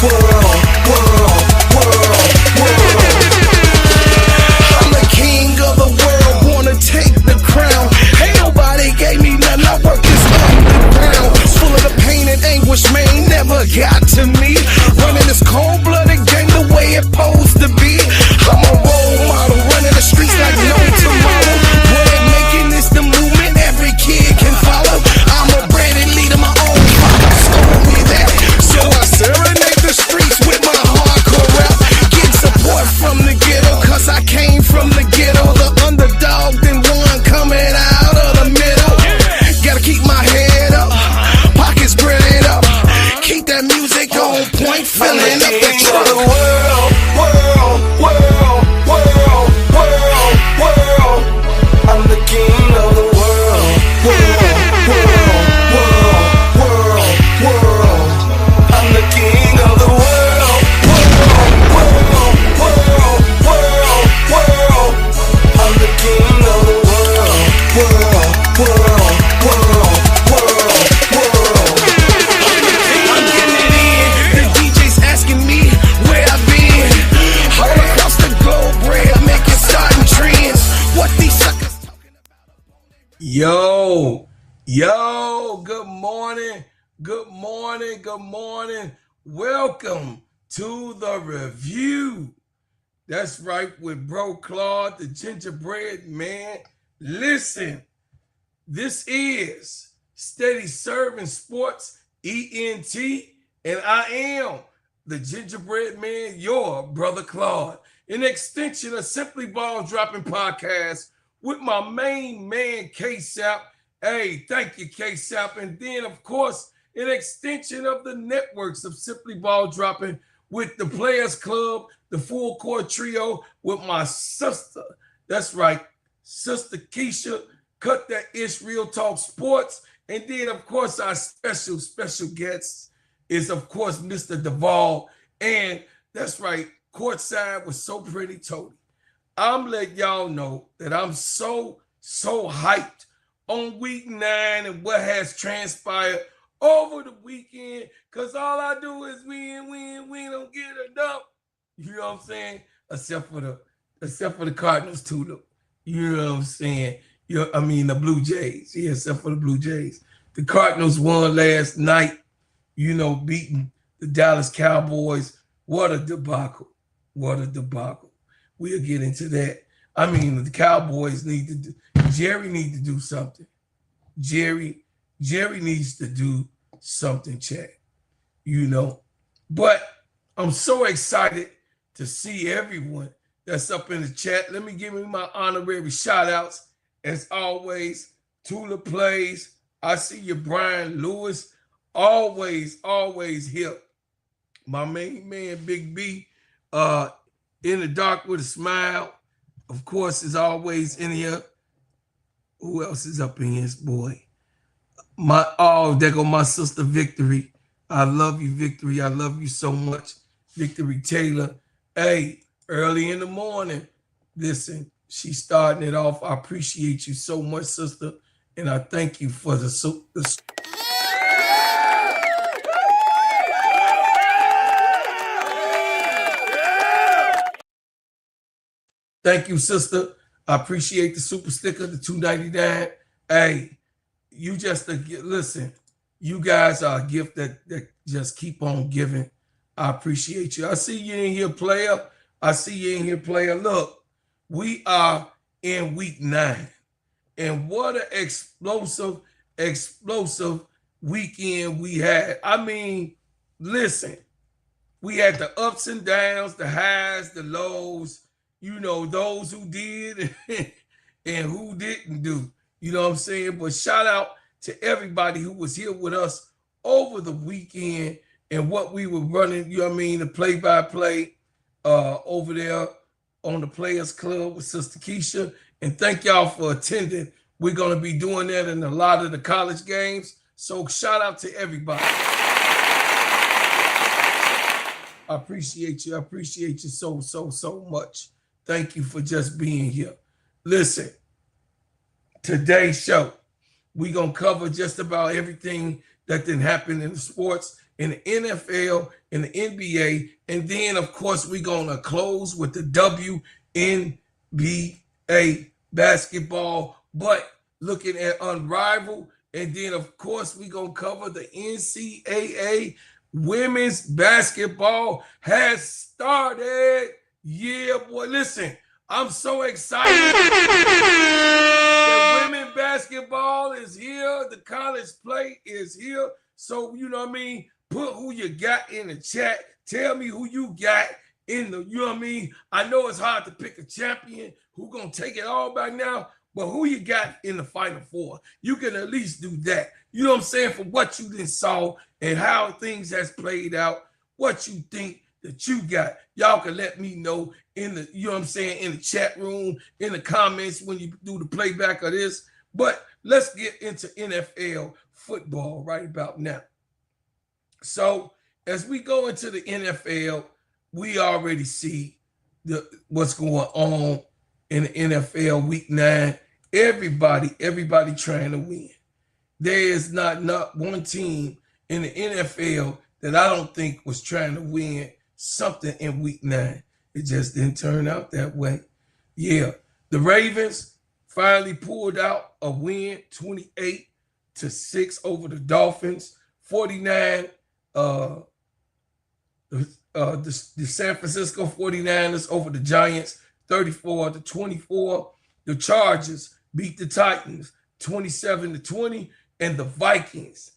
I'm the king of the world, wanna take the crown. Ain't nobody gave me nothing, I work this underground. Full of the pain and anguish, man, never got to me. Running this cold-blooded game the way it supposed to be. I'm a role model, running the streets like no tomorrow. Bread making this the movement every kid can follow. I'm a branded leader, my own father told me that. So I serenade the streets with my hardcore rap. Getting support from the ghetto, cause I came from the ghetto. The underdog, then one coming out of the middle. Gotta keep my head up, pockets spread up. Keep that music on point, filling up the truck. World. I'm the king of the world. I'm the king of the world. I'm the king of the I'm getting it in. The DJ's asking me where I've been. All across the globe, bread making starting trends. What these suckers talking about? Yo, good morning. Welcome to the review. That's right, with bro Claude, the gingerbread man. Listen, this is STEADYSERV Sports, ENT, and I am the gingerbread man, your brother Claude, an extension of Simply Ball Dropping Podcast with my main man, KEYSHA. Hey, thank you, KEYSHA. And then, of course, an extension of the networks of Simply Ball Dropping with the Players Club, the Full Court Trio with my sister. That's right, Sister KEYSHA, Cut That Ish Real Talk Sports. And then, of course, our special guest is, of course, Mr. Duvall. And that's right, courtside with So Pretty Tony. I'm letting y'all know that I'm so hyped on week 9 and what has transpired over the weekend, because all I do is win. We don't get enough. You know what I'm saying? Except for the Cardinals too, though. You know what I'm saying? The Blue Jays. Yeah, except for the Blue Jays. The Cardinals won last night, beating the Dallas Cowboys. What a debacle. We'll get into that. The Cowboys Jerry needs to do something. Jerry needs to do something, chat. But I'm so excited to see everyone that's up in the chat. Let me give me my honorary shout outs. As always, Tula Plays. I see you, Brian Lewis. Always here. My main man, Big B, in the dark with a smile. Of course, is always in here. Who else is up in here, boy? There go my sister Victory. I love you, Victory. I love you so much. Victory Taylor. Hey, early in the morning. Listen, she's starting it off. I appreciate you so much, sister. And I thank you for the Thank you, sister. I appreciate the super sticker, the $2.99. Hey, you just listen. You guys are a gift that just keep on giving. I appreciate you. I see you in here, player. Look, we are in week 9, and what an explosive weekend we had. Listen, we had the ups and downs, the highs, the lows. Those who did and who didn't do. You know what I'm saying? But shout out to everybody who was here with us over the weekend and what we were running, the play-by-play over there on the Players Club with Sister KEYSHA. And thank y'all for attending. We're going to be doing that in a lot of the college games. So shout out to everybody. I appreciate you. I appreciate you so much. Thank you for just being here. Listen, today's show, we're going to cover just about everything that didn't happen in the sports in the NFL, in the NBA, and then, of course, we're going to close with the WNBA basketball, but looking at Unrivaled, and then, of course, we're going to cover the NCAA women's basketball has started. Yeah, boy, listen, I'm so excited that women basketball is here. The college play is here. So, you know what I mean? Put who you got in the chat. Tell me who you got in the, you know what I mean? I know it's hard to pick a champion who gonna take it all back now, but who you got in the Final Four? You can at least do that. You know what I'm saying? For what you then saw and how things has played out, what you think that you got. Y'all can let me know in the, you know what I'm saying, in the chat room, in the comments when you do the playback of this. But let's get into NFL football right about now. So as we go into the NFL, we already see what's going on in the NFL Week 9. Everybody trying to win. There is not one team in the NFL that I don't think was trying to win something in Week 9. It just didn't turn out that way. Yeah, the Ravens finally pulled out a win, 28-6 over the Dolphins. 49, the San Francisco 49ers over the Giants, 34-24. The Chargers beat the Titans, 27-20, and the Vikings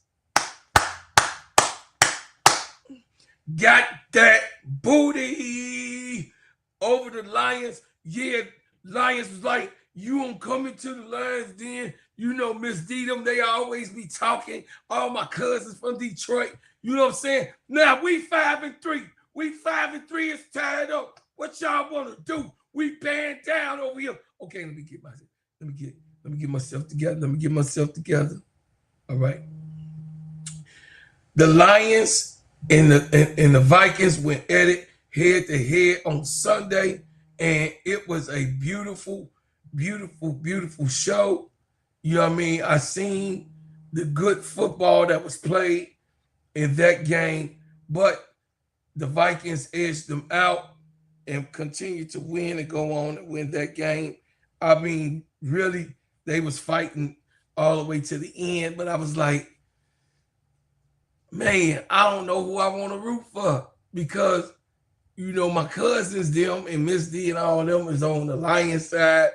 got that booty over the Lions. Yeah, Lions was like, you don't come into the Lions den. You know, Miss D, them, they always be talking. All my cousins from Detroit. You know what I'm saying? Now we 5-3. We 5-3. It's tied up. What y'all want to do? We band down over here. Okay, let me get myself together. Let me get myself together. All right. The Lions and the Vikings went at it head to head on Sunday, and it was a beautiful, beautiful, beautiful show. You know what I mean? I seen the good football that was played in that game, but the Vikings edged them out and continued to win and go on and win that game. I mean, really, they was fighting all the way to the end, but I was like, man, I don't know who I want to root for because, you know, my cousins, them, and Miss D and all of them is on the Lions side.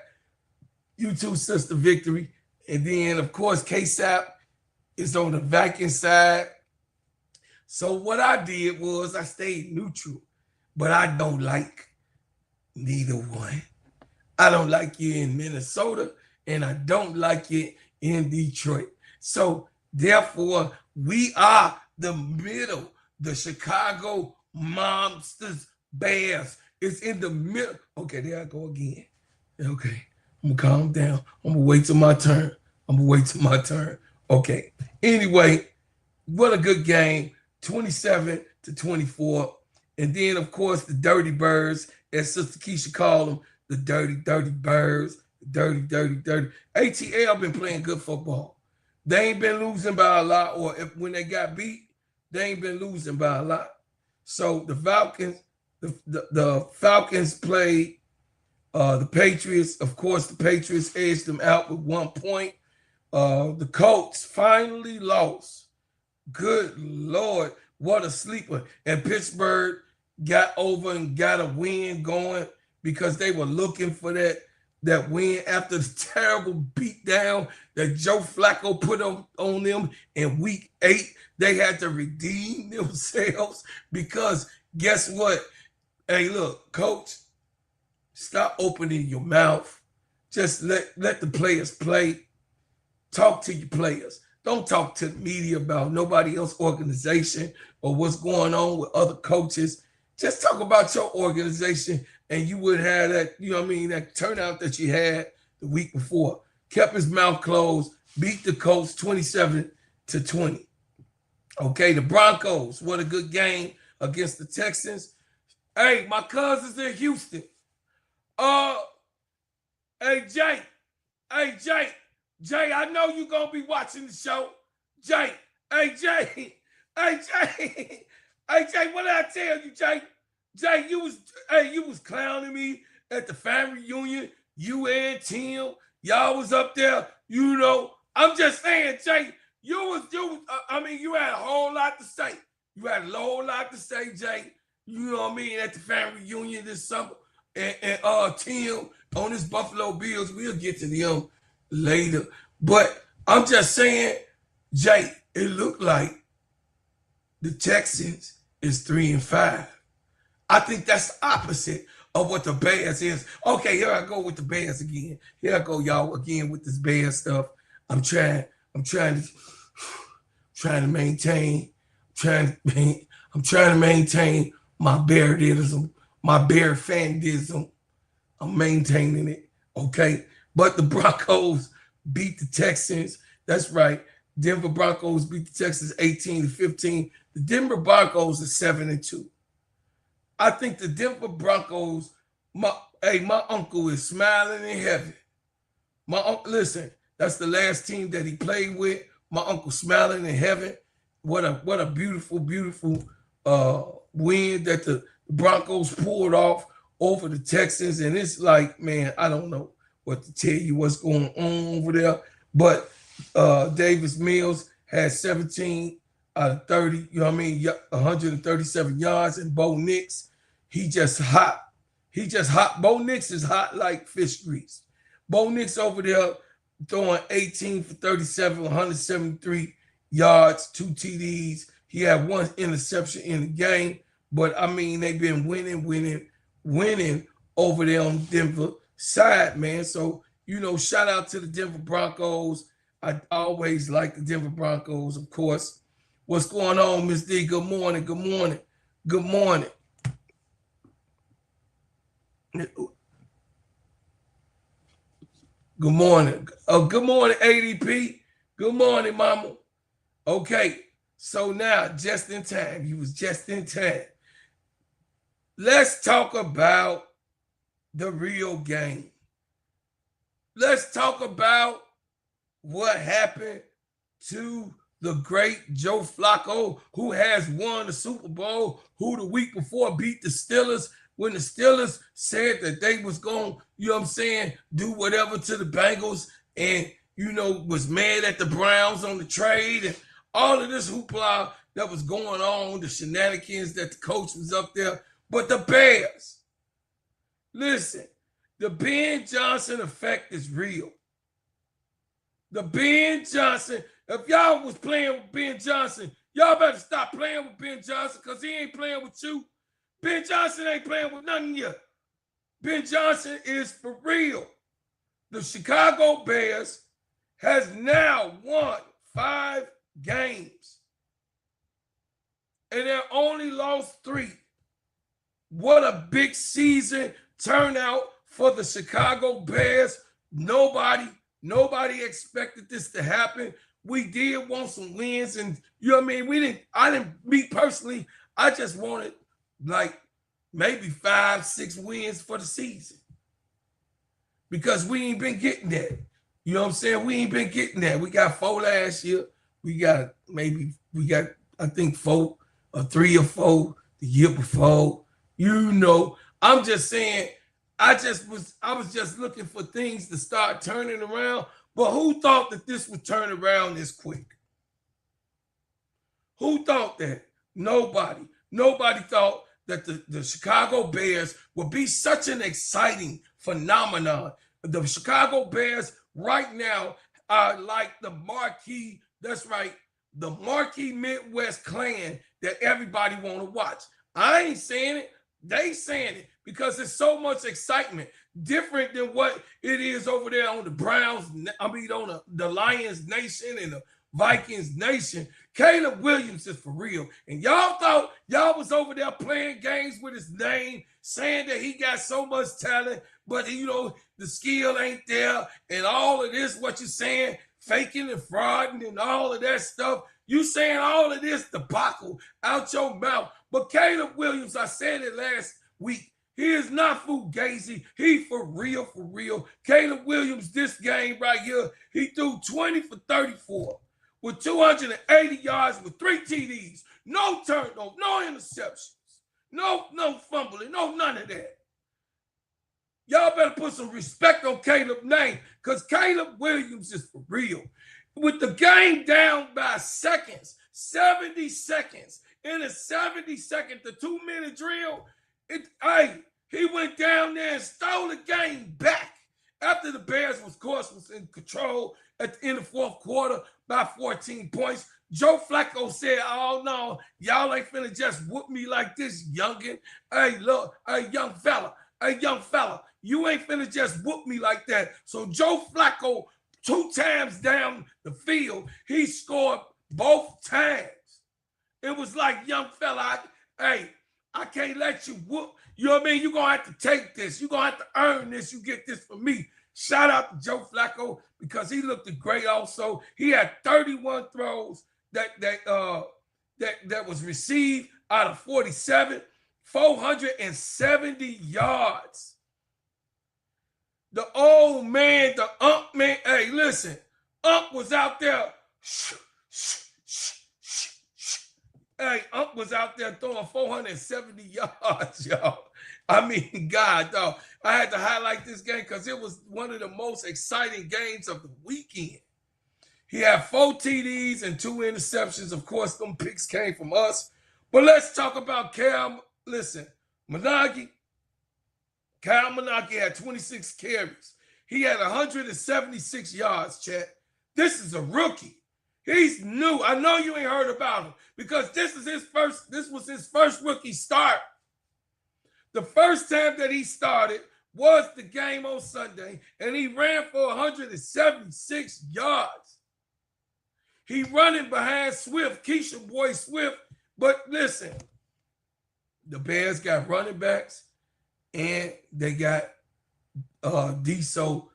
You too, Sister Victory. And then, of course, KEYSHA is on the Vikings side. So what I did was I stayed neutral, but I don't like neither one. I don't like you in Minnesota, and I don't like it in Detroit. So therefore, we are the middle, the Chicago Monsters Bears. It's in the middle. Okay, there I go again. Okay, I'm gonna calm down. I'm gonna wait till my turn. Okay. Anyway, what a good game. 27-24. And then, of course, the Dirty Birds, as Sister Keysha called them, the Dirty Birds, dirty. ATL been playing good football. They ain't been losing by a lot, or when they got beat, they ain't been losing by a lot. So the Falcons, the Falcons played the Patriots. Of course, the Patriots edged them out with 1 point. The Colts finally lost. Good Lord, what a sleeper. And Pittsburgh got over and got a win going because they were looking for that win after the terrible beatdown that Joe Flacco put on them in week 8. They had to redeem themselves because guess what? Hey, look, coach, stop opening your mouth. Just let the players play. Talk to your players. Don't talk to the media about nobody else's organization or what's going on with other coaches. Just talk about your organization, and you would have that, you know what I mean, that turnout that you had the week before. Kept his mouth closed, beat the Colts 27-20. Okay, the Broncos, what a good game against the Texans. Hey, my cousin's in Houston. Hey, Jay, I know you're going to be watching the show. Jay, Hey, Jay. Hey, Jay, what did I tell you, Jay? Jay, you was clowning me at the family reunion. You and Tim, y'all was up there. You know, I'm just saying, Jay, you had a whole lot to say. You had a whole lot to say, Jay. You know what I mean, at the family reunion this summer. And Tim on his Buffalo Bills. We'll get to them later. But I'm just saying, Jay, it looked like the Texans is 3-5. I think that's the opposite of what the Bears is. Okay, here I go with the Bears again. Here I go, y'all, again with this Bears stuff. I'm trying to maintain my Bearism, my Bear fanism. I'm maintaining it, okay? But the Broncos beat the Texans. That's right. Denver Broncos beat the Texans 18-15. The Denver Broncos are 7-2. I think the Denver Broncos, my uncle is smiling in heaven. My uncle, listen, that's the last team that he played with. My uncle smiling in heaven. What a beautiful, beautiful win that the Broncos pulled off over the Texans. And it's like, man, I don't know what to tell you what's going on over there. But Davis Mills had 17 out of 30, you know what I mean, 137 yards. And Bo Nix, he just hot. Bo Nix is hot like fish grease. Bo Nix over there throwing 18 for 37, 173 yards, 2 TDs. He had 1 interception in the game. But, I mean, they've been winning over there on Denver side, man. So, you know, shout out to the Denver Broncos. I always like the Denver Broncos, of course. What's going on, Miss D? Good morning. Good morning. Good morning. Good morning. Good morning, ADP. Good morning, Mama. Okay, so now, just in time. You was just in time. Let's talk about the real game. Let's talk about what happened to the great Joe Flacco, who has won the Super Bowl, who the week before beat the Steelers when the Steelers said that they was going, you know what I'm saying, do whatever to the Bengals and, you know, was mad at the Browns on the trade and all of this hoopla that was going on, the shenanigans that the coach was up there. But the Bears, listen, the Ben Johnson effect is real. The Ben Johnson, if y'all was playing with Ben Johnson, y'all better stop playing with Ben Johnson because he ain't playing with you. Ben Johnson ain't playing with none of you. Ben Johnson is for real. The Chicago Bears has now won 5 games. And they only lost 3. What a big season turnout for the Chicago Bears. Nobody expected this to happen. We did want some wins, and you know what I mean? Me personally, I just wanted like maybe 5-6 wins for the season. Because we ain't been getting that. You know what I'm saying? We ain't been getting that. We got 4 last year. We got I think 4 or 3 or 4 the year before. You know, I'm just saying, I was just looking for things to start turning around. But who thought that this would turn around this quick? Who thought that? Nobody. Nobody thought that the Chicago Bears would be such an exciting phenomenon. The Chicago Bears right now are like the marquee, that's right, the marquee Midwest clan that everybody want to watch. I ain't saying it. They saying it because there's so much excitement, different than what it is over there on the Browns, on the Lions Nation and the Vikings Nation. Caleb Williams is for real. And y'all thought y'all was over there playing games with his name, saying that he got so much talent, but, you know, the skill ain't there and all of this, what you saying, faking and frauding and all of that stuff. You saying all of this debacle out your mouth. But Caleb Williams, I said it last week, he is not fugazi. He for real, for real. Caleb Williams, this game right here, he threw 20 for 34 with 280 yards with 3 TDs, no turnover, no interceptions, no fumbling, no none of that. Y'all better put some respect on Caleb's name, because Caleb Williams is for real. With the game down by seconds, 70 seconds, in a 70-second to 2-minute drill, he went down there and stole the game back after the Bears, of course, was in control at the end of the fourth quarter by 14 points. Joe Flacco said, oh, no, y'all ain't finna just whoop me like this, youngin'. Hey, look, young fella, you ain't finna just whoop me like that. So Joe Flacco, 2 times down the field, he scored both times. It was like, young fella, I can't let you whoop. You know what I mean? You're going to have to take this. You're going to have to earn this. You get this from me. Shout out to Joe Flacco, because he looked great also. He had 31 throws that was received out of 47, 470 yards. The old man, the Ump man, hey, listen, Ump was out there. Ump was out there throwing 470 yards, y'all. I mean, God, dog. I had to highlight this game because it was one of the most exciting games of the weekend. He had 4 TDs and 2 interceptions. Of course, them picks came from us. But let's talk about Kyle. Listen, Kyle Menage had 26 carries. He had 176 yards, chat. This is a rookie. He's new. I know you ain't heard about him because this was his first rookie start. The first time that he started was the game on Sunday, and he ran for 176 yards. He running behind Swift, KEYSHA boy Swift. But listen, the Bears got running backs, and they got DSO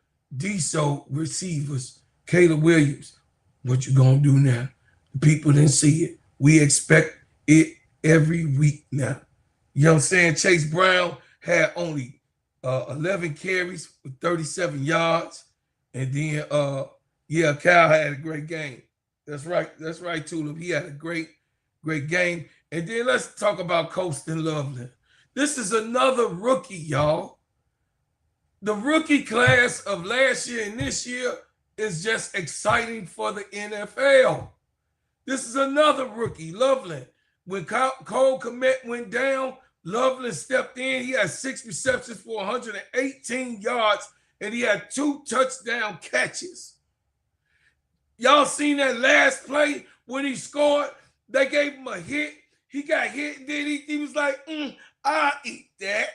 receivers, Caleb Williams. What you gonna do now? The people didn't see it. We expect it every week now. You know what I'm saying? Chase Brown had only 11 carries with 37 yards. And then, Kyle had a great game. That's right, Tulip. He had a great game. And then let's talk about Colston Loveland. This is another rookie, y'all. The rookie class of last year and this year is just exciting for the NFL. This is another rookie, Loveland. When Cole Kmet went down, Loveland stepped in. He had 6 receptions for 118 yards, and he had 2 touchdown catches. Y'all seen that last play when he scored? They gave him a hit. He got hit, and then he was like, I'll eat that.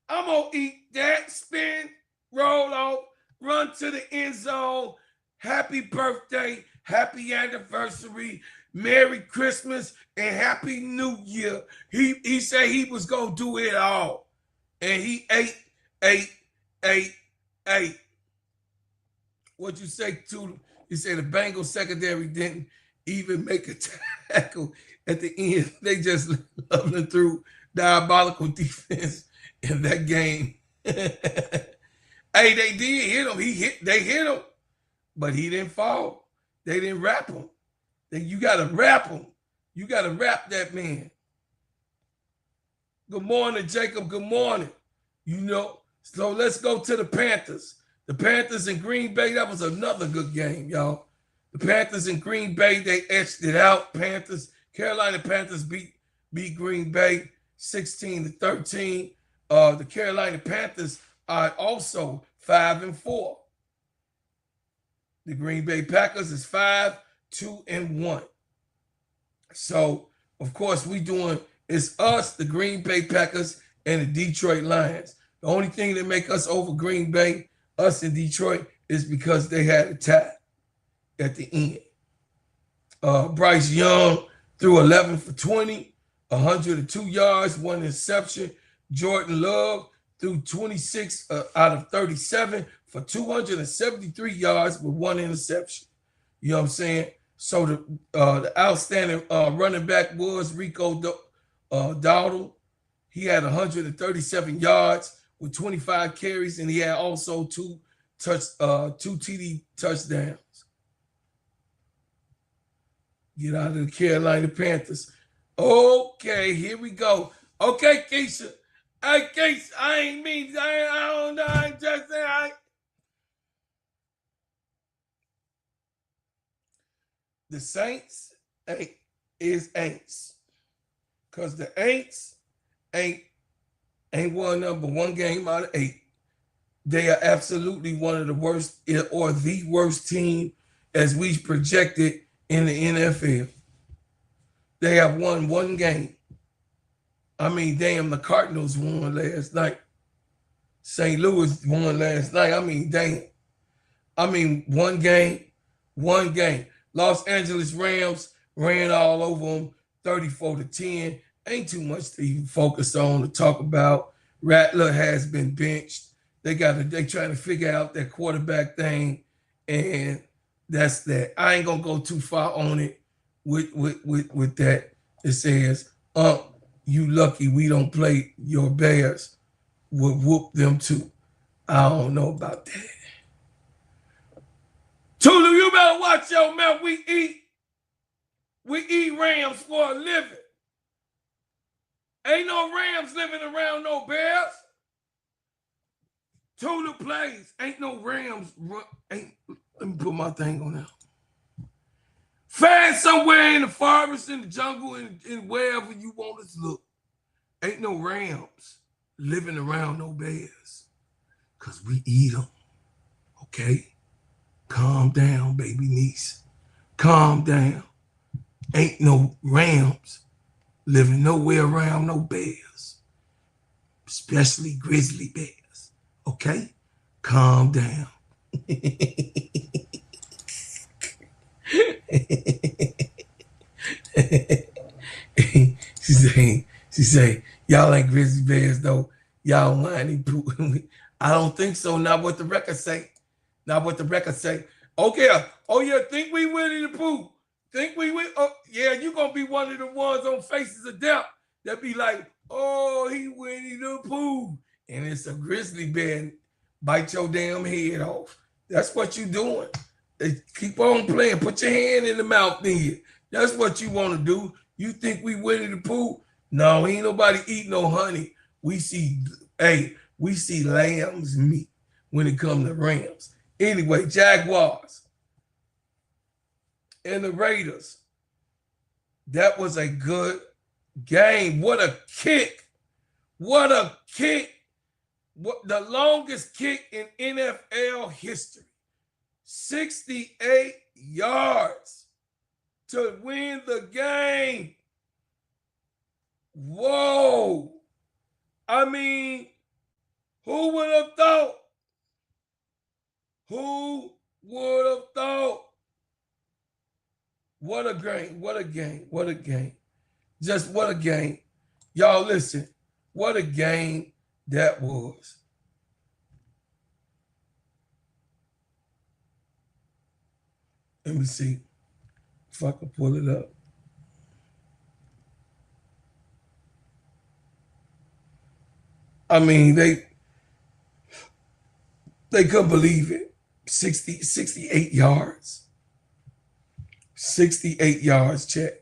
I'm going to eat that. Spin, roll off, run to the end zone. Happy birthday, happy anniversary, Merry Christmas, and Happy New Year. He said he was going to do it all. And he ate. What'd you say to him? He said the Bengals secondary didn't even make a tackle at the end. They just leveling through diabolical defense in that game. Hey, they did hit him. They hit him, but he didn't fall. They didn't wrap him. You got to wrap him. You got to wrap that man. Good morning, Jacob. Good morning. So let's go to the Panthers. The Panthers in Green Bay, that was another good game, y'all. The Panthers in Green Bay, they etched it out. Carolina Panthers beat Green Bay 16-13. The Carolina Panthers are also 5-4. The Green Bay Packers is 5-2-1. So, of course, it's us, the Green Bay Packers, and the Detroit Lions. The only thing that make us over Green Bay, us in Detroit, is because they had a tie at the end. Bryce Young threw 11 for 20, 102 yards, 1 interception. Jordan Love threw 26 out of 37 for 273 yards with 1 interception. You know what I'm saying? So the outstanding running back was Rico Dowdle. He had 137 yards with 25 carries, and he had also 2 TD touchdowns. Get out of the Carolina Panthers. Okay, here we go. Okay, KEYSHA. Hey, KEYSHA, I ain't mean, I don't know, I ain't just saying, The Saints is Aints. Because the Aints ain't won number one game out of 8. They are absolutely one of the worst or the worst team as we projected in the NFL. They have won one game. I mean, damn, the Cardinals won last night. St. Louis won last night. I mean, damn. I mean, one game. Los Angeles Rams ran all over them 34-10. Ain't too much to even focus on to talk about. Rattler has been benched. They trying to figure out that quarterback thing, and that's that. I ain't gonna go too far on it with that. It says, you lucky we don't play your Bears. We'll whoop them too. I don't know about that. Tulu, you better watch your mouth. We eat Rams for a living. Ain't no Rams living around no Bears. Tulu plays. Ain't no Rams. Let me put my thing on now. Find somewhere in the forest, in the jungle, in wherever you want us to look. Ain't no Rams living around no Bears. Because we eat them. Okay? Calm down, baby niece. Calm down. Ain't no Rams living nowhere around no Bears. Especially grizzly bears. Okay? Calm down. She say, y'all ain't grizzly bears though. Y'all whiny poo. I don't think so. Not what the record say. Okay. Oh yeah, think we Winnie the Pooh. Think we win. Oh yeah, you gonna be one of the ones on Faces of Death that be like, oh, he Winnie the Pooh. And it's a grizzly bear. Bite your damn head off. That's what you doing. Keep on playing. Put your hand in the mouth then. That's what you want to do. You think we Winnie the Pooh? No, ain't nobody eat no honey. We see lamb's meat when it comes to Rams. Anyway, Jaguars and the Raiders. That was a good game. What a kick. What the longest kick in NFL history. 68 yards to win the game. Whoa. I mean, who would have thought? Who would have thought? What a game. Just what a game. Y'all listen, what a game that was. Let me see if I can pull it up. I mean, they couldn't believe it. 68 yards. 68 yards, check.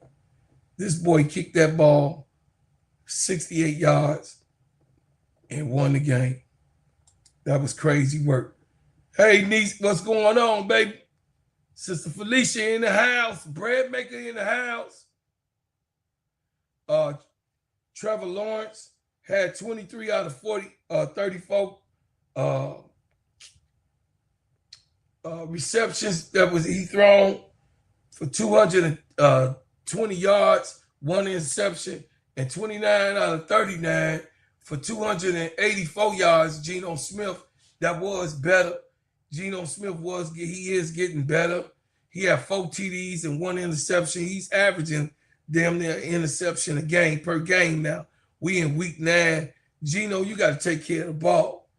This boy kicked that ball 68 yards and won the game. That was crazy work. Hey, niece, what's going on, baby? Sister Felicia in the house. Bread maker in the house. Trevor Lawrence had 23 out of 34 receptions that was he thrown for 220 yards, 1 interception, and 29 out of 39 for 284 yards. Geno Smith, that was better. Geno Smith he is getting better. He had 4 TDs and 1 interception. He's averaging damn near interception a game per game now. We in week 9. Geno, you got to take care of the ball.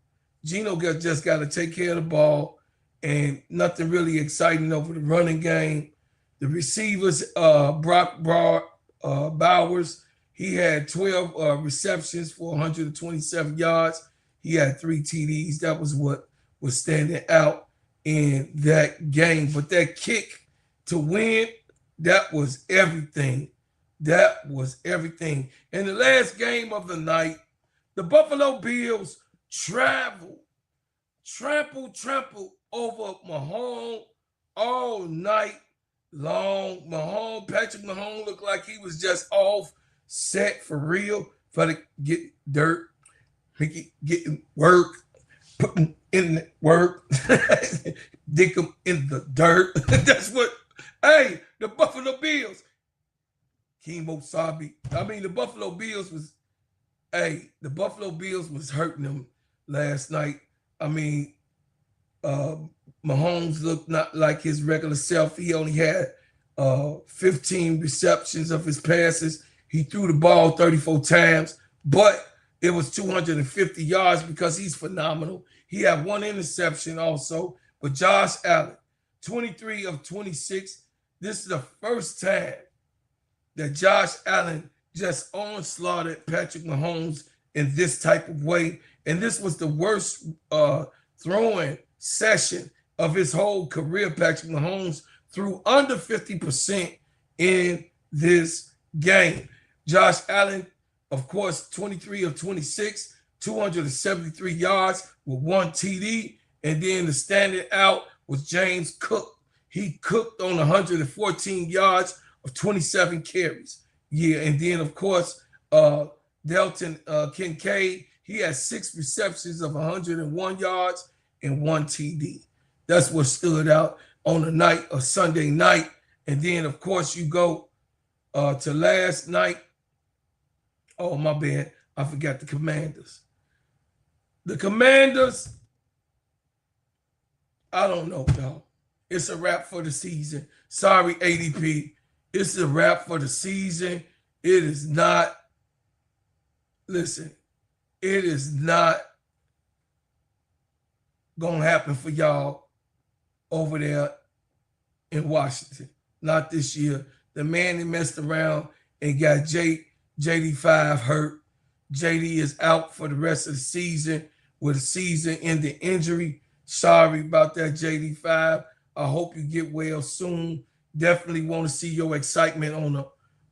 Geno just got to take care of the ball, and nothing really exciting over the running game. The receivers, Brock Bowers, he had 12 receptions for 127 yards. He had 3 TDs. That was what was standing out in that game. But that kick to win That was everything. That was everything. In the last game of the night, the Buffalo Bills trampled over Mahomes all night long. Patrick Mahomes looked like he was just off set for real for the get dirt, getting work, putting in the work, dick him in the dirt. That's what, hey, the Buffalo Bills, Kimo Sabi. I mean, the Buffalo Bills was hurting them last night. I mean, Mahomes looked not like his regular self. He only had 15 receptions of his passes. He threw the ball 34 times, but it was 250 yards because he's phenomenal. He had one interception also, but Josh Allen, 23 of 26. This is the first time that Josh Allen just onslaughted Patrick Mahomes in this type of way. And this was the worst throwing session of his whole career. Patrick Mahomes threw under 50% in this game. Josh Allen, of course, 23 of 26, 273 yards with one TD. And then the standing out was James Cook. He cooked on 114 yards of 27 carries. Yeah, and then, of course, Delton Kincaid, he had 6 receptions of 101 yards and one TD. That's what stood out on the night of Sunday night. And then, of course, you go to last night. Oh, my bad. I forgot the Commanders. The Commanders, I don't know, y'all. It's a wrap for the season. Sorry, ADP. It's a wrap for the season. It is not, listen, it is not going to happen for y'all over there in Washington. Not this year. The man that messed around and got JD5 hurt. JD is out for the rest of the season with a season-ending injury. Sorry about that, JD5. I hope you get well soon. Definitely want to see your excitement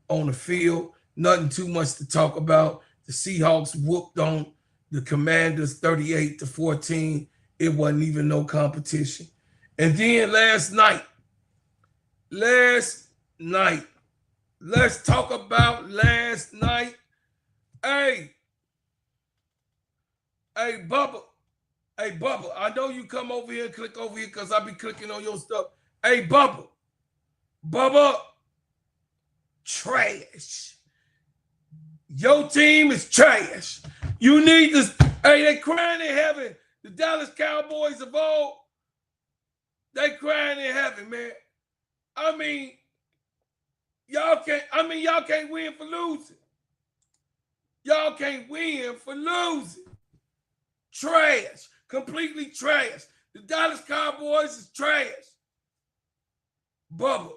on the field. Nothing too much to talk about. The Seahawks whooped on the Commanders 38-14. It wasn't even no competition. And then last night, let's talk about last night. Hey, Bubba, I know you come over here and click over here because I be clicking on your stuff. Hey, Bubba, trash. Your team is trash. You need to, they crying in heaven. The Dallas Cowboys of old, they crying in heaven, man. I mean, y'all can't win for losing. Y'all can't win for losing. Trash. Completely trash. The Dallas Cowboys is trash. Bubba,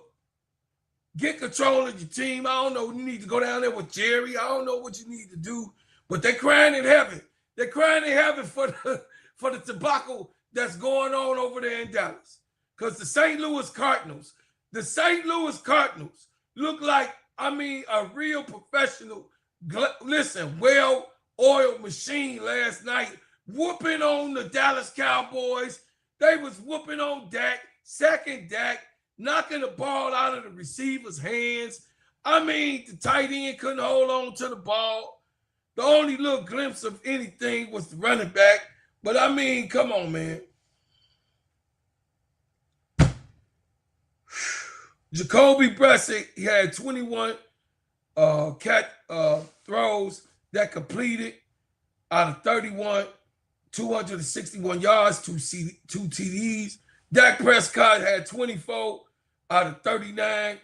get control of your team. I don't know. You need to go down there with Jerry. I don't know what you need to do. But they're crying in heaven. They're crying in heaven for the tobacco that's going on over there in Dallas. Because the St. Louis Cardinals look like, a real professional, well-oiled machine last night, whooping on the Dallas Cowboys. They was whooping on Dak, sacking Dak, knocking the ball out of the receiver's hands. The tight end couldn't hold on to the ball. The only little glimpse of anything was the running back. But come on, man. Jacoby Brissett, he had 21 throws that completed out of 31, 261 yards, two TDs. Dak Prescott had 24 out of 39,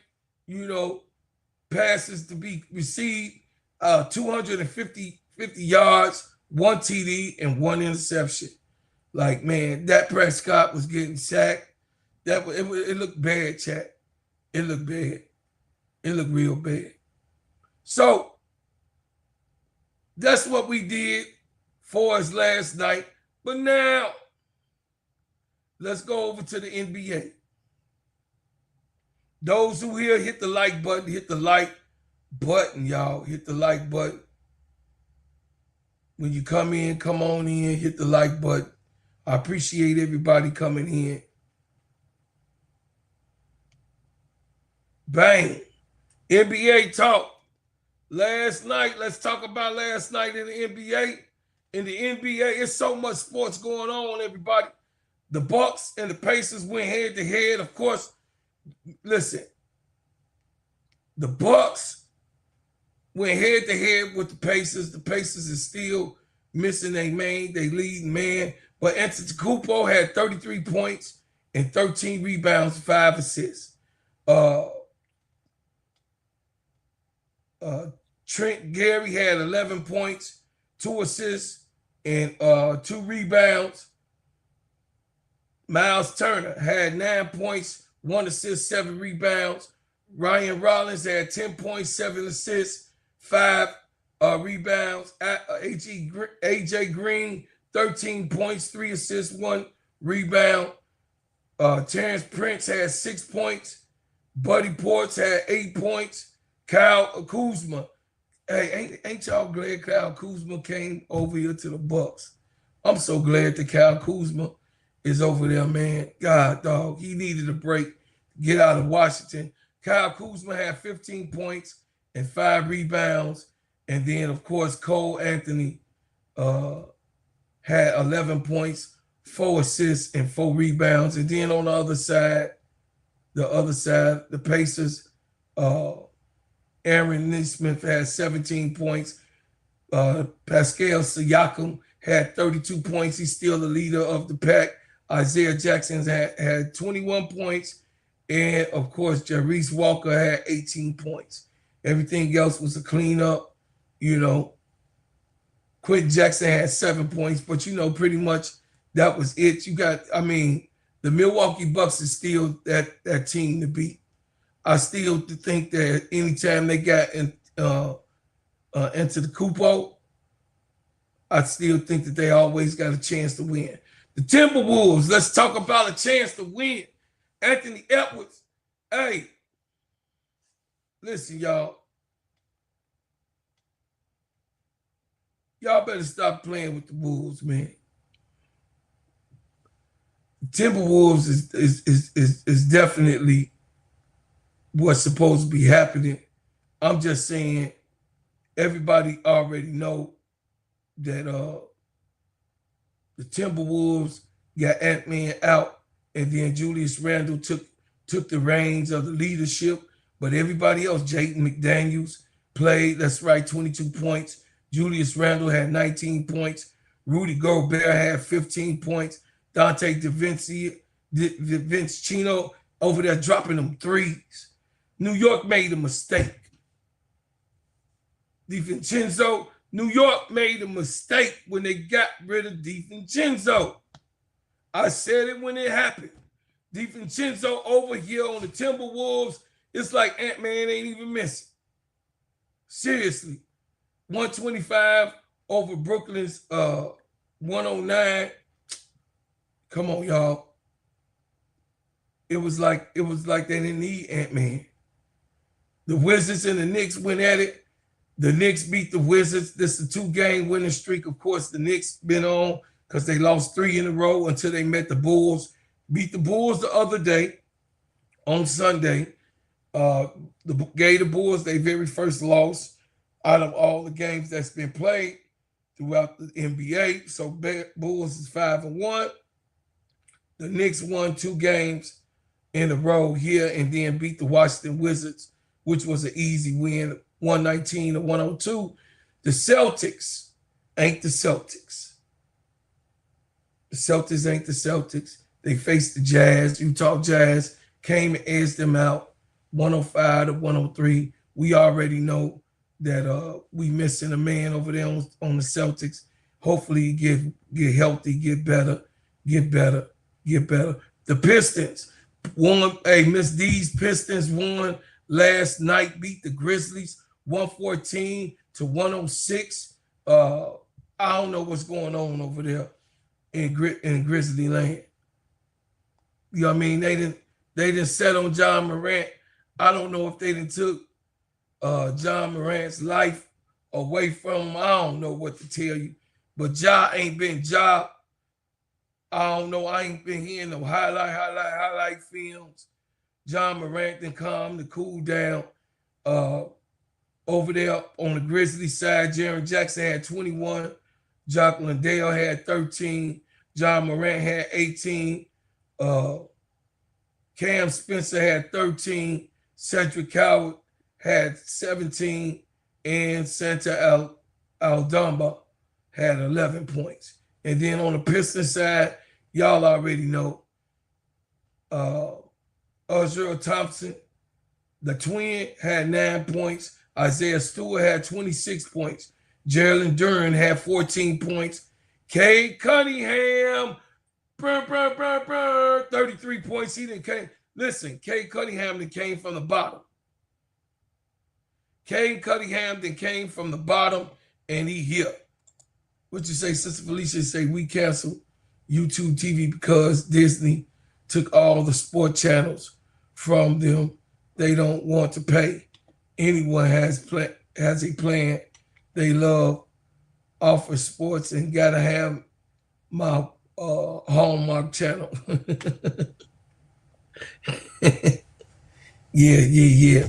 passes to be received, 250 yards, one TD, and one interception. Like, man, Dak Prescott was getting sacked. It looked bad, chat. It looked bad. It looked real bad. So that's what we did for us last night. But now, let's go over to the NBA. Those who here, hit the like button. Hit the like button, y'all. Hit the like button. When you come in, come on in. Hit the like button. I appreciate everybody coming in. Bang. NBA talk. Last night, let's talk about last night in the NBA. In the NBA, it's so much sports going on, everybody. The Bucks and the Pacers went head to head. Of course, listen, the Bucks went head to head with the Pacers. The Pacers is still missing their leading man. But Antetokounmpo had 33 points and 13 rebounds, 5 assists. Trent Gary had 11 points, 2 assists, and 2 rebounds. Miles Turner had 9 points, 1 assist, 7 rebounds. Ryan Rollins had 10 points, 7 assists, 5 rebounds. AJ Green, 13 points, 3 assists, 1 rebound. Terrence Prince had 6 points. Buddy Ports had 8 points. Kyle Kuzma. Hey, ain't y'all glad Kyle Kuzma came over here to the Bucks? I'm so glad that Kyle Kuzma is over there, man. God, dog, he needed a break to get out of Washington. Kyle Kuzma had 15 points and 5 rebounds. And then, of course, Cole Anthony had 11 points, 4 assists, and 4 rebounds. And then on the other side, the Pacers, Aaron Nesmith had 17 points. Pascal Siakam had 32 points. He's still the leader of the pack. Isaiah Jackson had 21 points. And, of course, Jarice Walker had 18 points. Everything else was a cleanup, you know. Quentin Jackson had 7 points, but, you know, pretty much that was it. You got, I mean, the Milwaukee Bucks is still that team to beat. I still think that anytime they got into the Kupo, I still think that they always got a chance to win. The Timberwolves, let's talk about a chance to win. Anthony Edwards, hey, listen, y'all. Y'all better stop playing with the Wolves, man. Timberwolves is definitely what's supposed to be happening. I'm just saying, everybody already know that the Timberwolves got Ant-Man out, and then Julius Randle took the reins of the leadership. But everybody else, Jaden McDaniels played, that's right, 22 points. Julius Randle had 19 points. Rudy Gobert had 15 points. Dante DiVincenzo over there dropping them threes. New York made a mistake. DiVincenzo, New York made a mistake when they got rid of DiVincenzo. I said it when it happened. DiVincenzo over here on the Timberwolves, it's like Ant-Man ain't even missing. Seriously. 125 over Brooklyn's 109. Come on, y'all. It was like they didn't need Ant-Man. The Wizards and the Knicks went at it. The Knicks beat the Wizards. This is a 2-game winning streak. Of course, the Knicks been on because they lost 3 in a row until they met the Bulls. Beat the Bulls the other day on Sunday. Gave the Bulls their very first loss out of all the games that's been played throughout the NBA. So Bulls is 5-1. The Knicks won 2 games in a row here and then beat the Washington Wizards, which was an easy win, 119-102. The Celtics ain't the Celtics. The Celtics ain't the Celtics. They faced the Jazz. Utah Jazz came and edged them out, 105-103. We already know that we missing a man over there on the Celtics. Hopefully get healthy, get better. The Pistons won. Hey, Miss D's Pistons won last night, beat the Grizzlies 114-106. I don't know what's going on over there in Grizzly land. You know what I mean? They didn't set on John Morant. I don't know if they done took John Morant's life away from him. I don't know what to tell you. But Ja ain't been Ja. I don't know. I ain't been hearing no highlight films. John Morant then come to cool down. Over there on the Grizzlies side, Jaren Jackson had 21. Jocelyn Dale had 13. John Morant had 18. Cam Spencer had 13. Cedric Coward had 17. And Santa Aldama had 11 points. And then on the Pistons side, y'all already know Uzziah Thompson, the twin, had 9 points. Isaiah Stewart had 26 points. Jalen Duren had 14 points. Cade Cunningham, 33 points. He didn't came. Listen, Cade Cunningham then came from the bottom. Cade Cunningham then came from the bottom, and he here. What you say, Sister Felicia? Say we canceled YouTube TV because Disney took all the sport channels from them. They don't want to pay. Anyone has a plan. They love offer sports and gotta have my Hallmark channel. Yeah.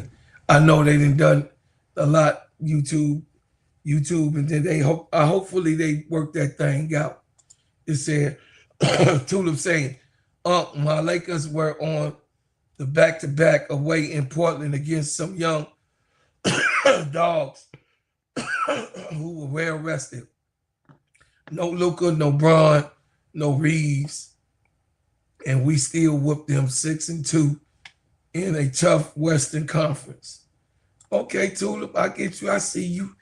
I know they done a lot YouTube, and then they hopefully they work that thing out. It said Tulip saying, my Lakers were on the back-to-back away in Portland against some young dogs who were well rested. No Luka, no Bron, no Reeves, and we still whooped them 6-2 in a tough Western Conference. Okay, Tulip, I get you. I see you.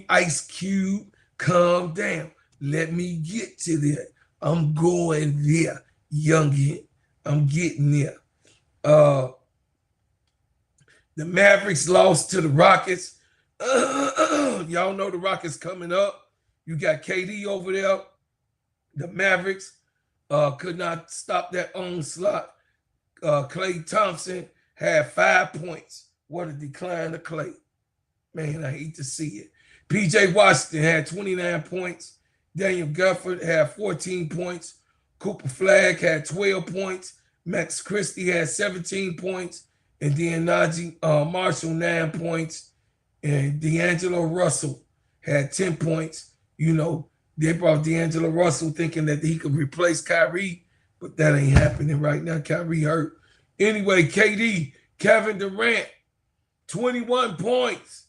Ice Cube. Calm down. Let me get to there. I'm going there, youngin. I'm getting there. The Mavericks lost to the Rockets. Y'all know the Rockets coming up. You got KD over there. The Mavericks could not stop that onslaught. Klay Thompson had 5 points. What a decline of Klay. Man, I hate to see it. PJ Washington had 29 points. Daniel Gafford had 14 points. Cooper Flagg had 12 points. Max Christie had 17 points. And then Najee Marshall, 9 points. And D'Angelo Russell had 10 points. You know, they brought D'Angelo Russell thinking that he could replace Kyrie, but that ain't happening right now. Kyrie hurt. Anyway, KD, Kevin Durant, 21 points.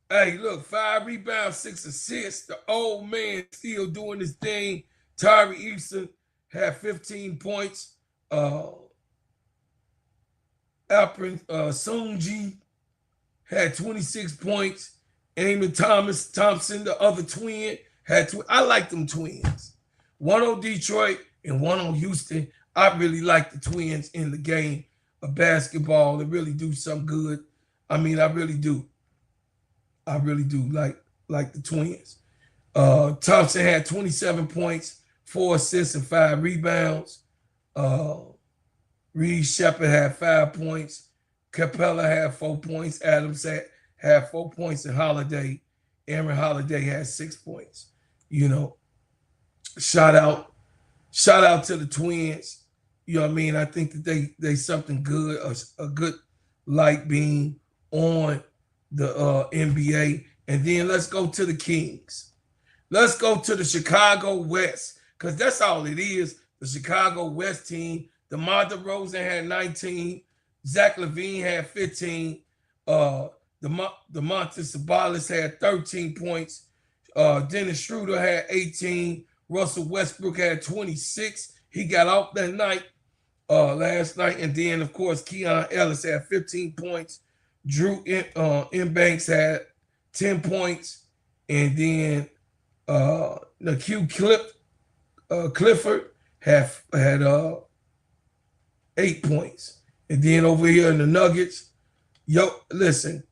Hey, look, 5 rebounds, 6 assists. The old man still doing his thing. Tyree Eason had 15 points. Alperen Sengun had 26 points. Eamon Thompson, the other twin, had I like them twins. One on Detroit and one on Houston. I really like the twins in the game of basketball. They really do something good. I mean, I really do. I really do like the twins. Thompson had 27 points, 4 assists, and 5 rebounds. Reed Shepard had 5 points. Capella had 4 points. Adams had 4 points, and Aaron Holiday had 6 points. You know, shout out to the twins. You know what I mean? I think that they something good, a good light beam on the NBA. And then let's go to the Kings. Let's go to the Chicago West, because that's all it is, the Chicago West team. DeMar DeRozan had 19. Zach LaVine had 15. Domantas Sabonis had 13 points. Dennis Schroeder had 18. Russell Westbrook had 26. He got off that night, last night. And then, of course, Keon Ellis had 15 points. Drew Banks had 10 points. And then Nikhil Clifford had 8 points. And then over here in the Nuggets, listen,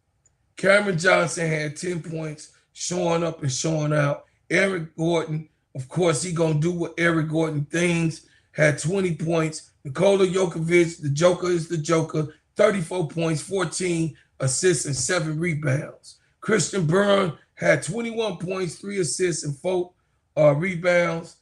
Cameron Johnson had 10 points, showing up and showing out. Eric Gordon, of course, he going to do what Eric Gordon things, had 20 points. Nikola Jokic, the Joker is the Joker, 34 points, 14 assists, and 7 rebounds. Christian Byrne had 21 points, 3 assists, and 4 rebounds.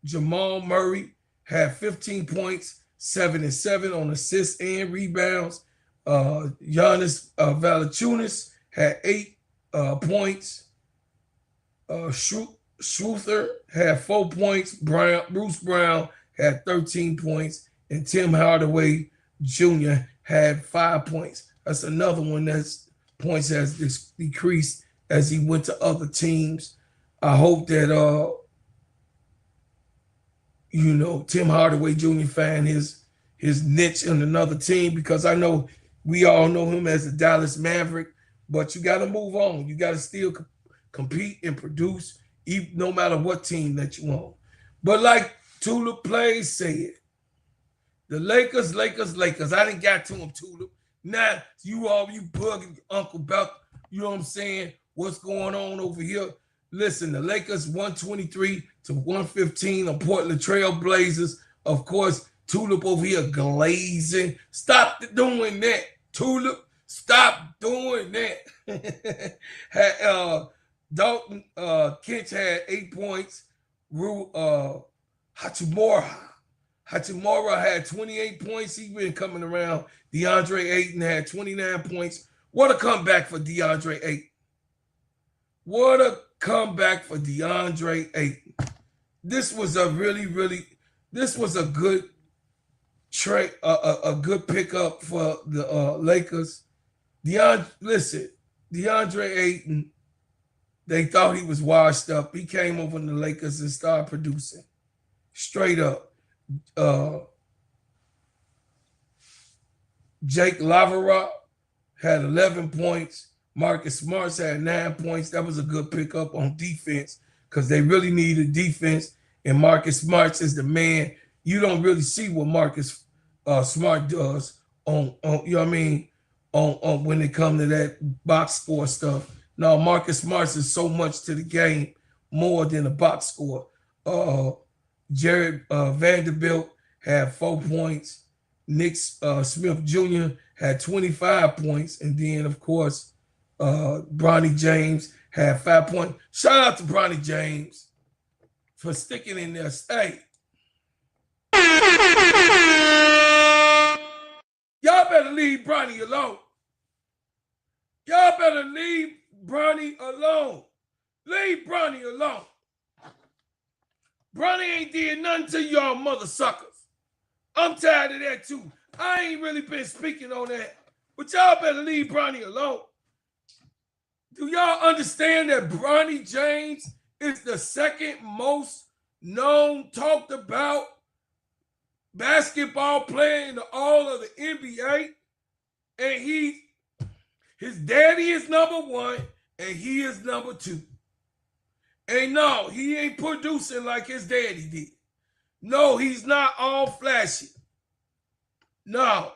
Jamal Murray had 15 points, 7 and 7 on assists and rebounds. Giannis Valanciunas had 8 points. Schroeder had 4 points. Bruce Brown had 13 points. And Tim Hardaway Jr. had 5 points. That's another one that's points has decreased as he went to other teams. I hope that Tim Hardaway Jr. find his niche in another team, because I know we all know him as the Dallas Maverick, but you got to move on. You got to still compete and produce, even, no matter what team that you on. But like Tulip Plays said, the Lakers. I didn't got to him, Tulip. Now you bugging Uncle about, you know what I'm saying, what's going on over here. Listen, the Lakers 123-115 on Portland Trail Blazers. Of course, Tulip over here glazing. Stop doing that, Tulip. Stop doing that. Dalton Kinch had 8 points. Hachimura had 28 points. He's been coming around. DeAndre Ayton had 29 points. What a comeback for DeAndre Ayton. What a comeback for DeAndre Ayton. This was a good trade, a good pickup for the Lakers. DeAndre Ayton, they thought he was washed up. He came over to the Lakers and started producing. Straight up. Jake Lavarot had 11 points. Marcus Smart had 9 points. That was a good pickup on defense, because they really needed defense. And Marcus Smart is the man. You don't really see what Marcus Smart does on you know what I mean, on when it comes to that box score stuff. No, Marcus Smart is so much to the game, more than a box score. Jared Vanderbilt had 4 points. Nick Smith Jr. had 25 points. And then, of course, Bronny James had 5 points. Shout out to Bronny James for sticking in there. Hey, y'all better leave Bronny alone. Y'all better leave Bronny alone. Leave Bronny alone. Bronny ain't did nothing to y'all mother suckers. I'm tired of that too. I ain't really been speaking on that, but y'all better leave Bronny alone. Do y'all understand that Bronny James is the second most known, talked about basketball player in all of the NBA? And his daddy is number 1 and he is number 2. And no, he ain't producing like his daddy did. No, he's not all flashy. No.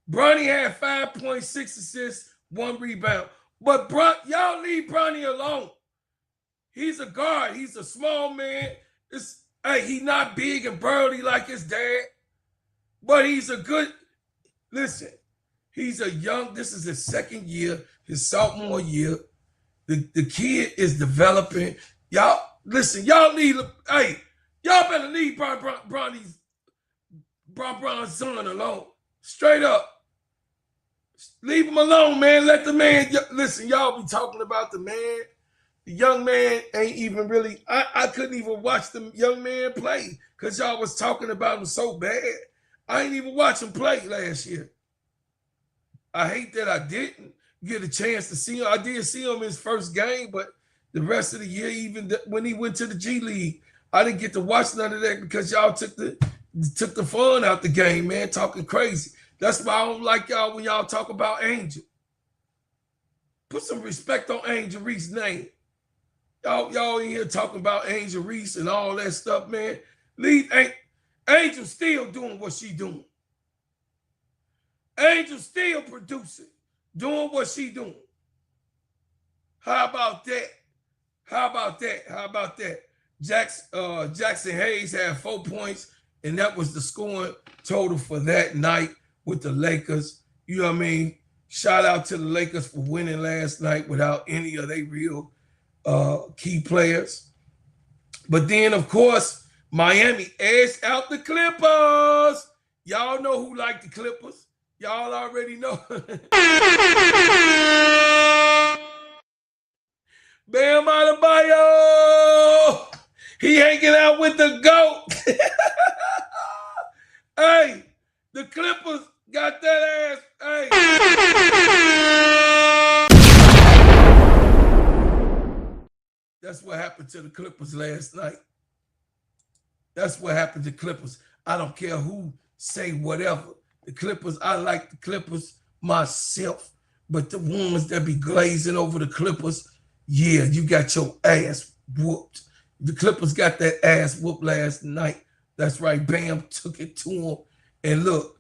Bronny had 5.6 assists, 1 rebound. But y'all leave Bronny alone. He's a guard. He's a small man. He's not big and burly like his dad. But he's a good, listen, this is his second year, his sophomore year. The kid is developing. Y'all, listen, y'all better leave Bronny's son alone. Straight up. Leave him alone, man. Let the man, listen, y'all be talking about the man. The young man ain't even really, I couldn't even watch the young man play because y'all was talking about him so bad. I ain't even watch him play last year. I hate that I didn't get a chance to see him. I did see him in his first game, but the rest of the year, even when he went to the G League, I didn't get to watch none of that because y'all took the fun out the game, man, talking crazy. That's why I don't like y'all when y'all talk about Angel. Put some respect on Angel Reese's name. Y'all in here talking about Angel Reese and all that stuff, man. Leave Angel still doing what she doing. Angel still producing, doing what she doing. How about that? How about that? How about that? Jackson Hayes had 4 points, and that was the scoring total for that night with the Lakers. You know what I mean? Shout out to the Lakers for winning last night without any of their real key players. But then, of course, Miami edged out the Clippers. Y'all know who liked the Clippers. Y'all already know. Bam Adebayo. He hanging out with the GOAT. Hey, the Clippers got that ass. Hey. That's what happened to the Clippers last night. That's what happened to Clippers. I don't care who say whatever. The Clippers, I like the Clippers myself. But the ones that be glazing over the Clippers, yeah, you got your ass whooped. The Clippers got that ass whooped last night. That's right. Bam took it to him. And look,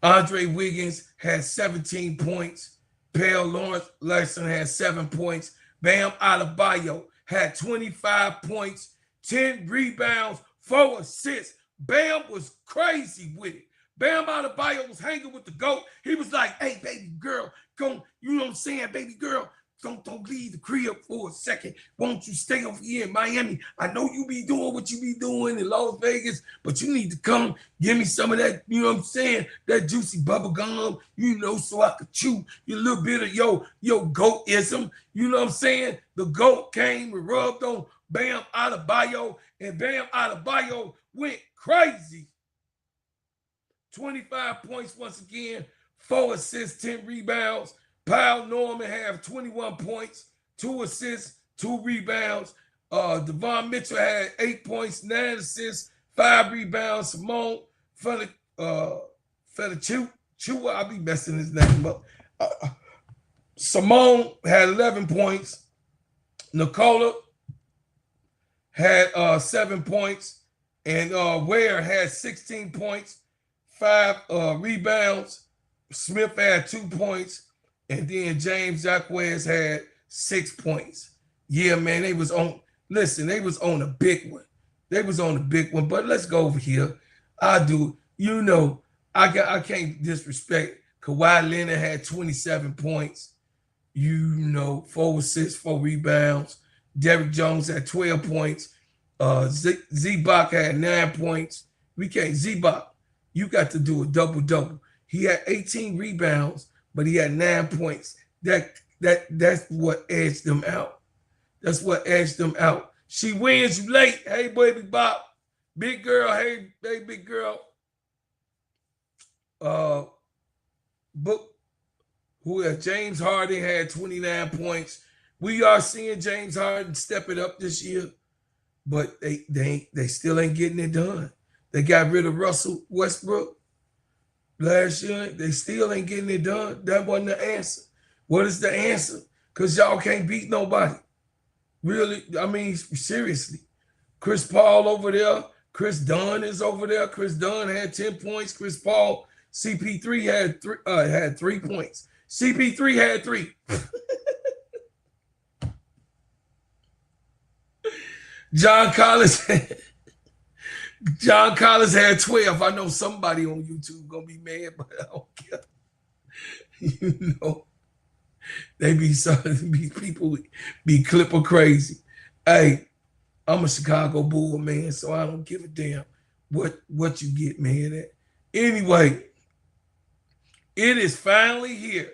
Andre Wiggins had 17 points. Pale Lawrence Larson had 7 points. Bam Adebayo had 25 points, 10 rebounds, 4 assists. Bam was crazy with it. Bam Adebayo was hanging with the GOAT. He was like, hey, baby girl, come, you know what I'm saying, baby girl, don't leave the crib for a second. Won't you stay over here in Miami? I know you be doing what you be doing in Las Vegas, but you need to come give me some of that, you know what I'm saying, that juicy bubble gum, you know, so I could chew your little bit of your GOAT-ism. You know what I'm saying? The GOAT came and rubbed on Bam Adebayo, and Bam Adebayo went crazy. 25 points once again, 4 assists, 10 rebounds. Powell Norman had 21 points, 2 assists, 2 rebounds. Devon Mitchell had 8 points, 9 assists, 5 rebounds. Simone Felichua, I'll be messing his name up. Simone had 11 points. Nicola had 7 points. And Ware had 16 points, 5 rebounds. Smith had 2 points. And then James Jacquez had 6 points. Yeah, man, they was on, listen, they was on a big one. They was on a big one, but let's go over here. You know, I can't disrespect. Kawhi Leonard had 27 points. You know, 4 assists, 4 rebounds. Derrick Jones had 12 points. Z-Bach had 9 points. Z-Bach, you got to do a double-double. He had 18 rebounds, but he had 9 points. That's what edged them out. That's what edged them out. She wins, you late. Hey, baby Bop. Big girl, hey big girl. James Harden had 29 points. We are seeing James Harden step it up this year, but they still ain't getting it done. They got rid of Russell Westbrook last year. They still ain't getting it done. That wasn't the answer. What is the answer? Because y'all can't beat nobody. Really, I mean, seriously. Chris Paul over there. Chris Dunn is over there. Chris Dunn had 10 points. Chris Paul, CP3 had 3 points. CP3 had 3. John Collins had 12. I know somebody on YouTube gonna be mad, but I don't care. You know, people be Clipper crazy. Hey, I'm a Chicago Bull, man, so I don't give a damn what you get, man. Anyway, it is finally here.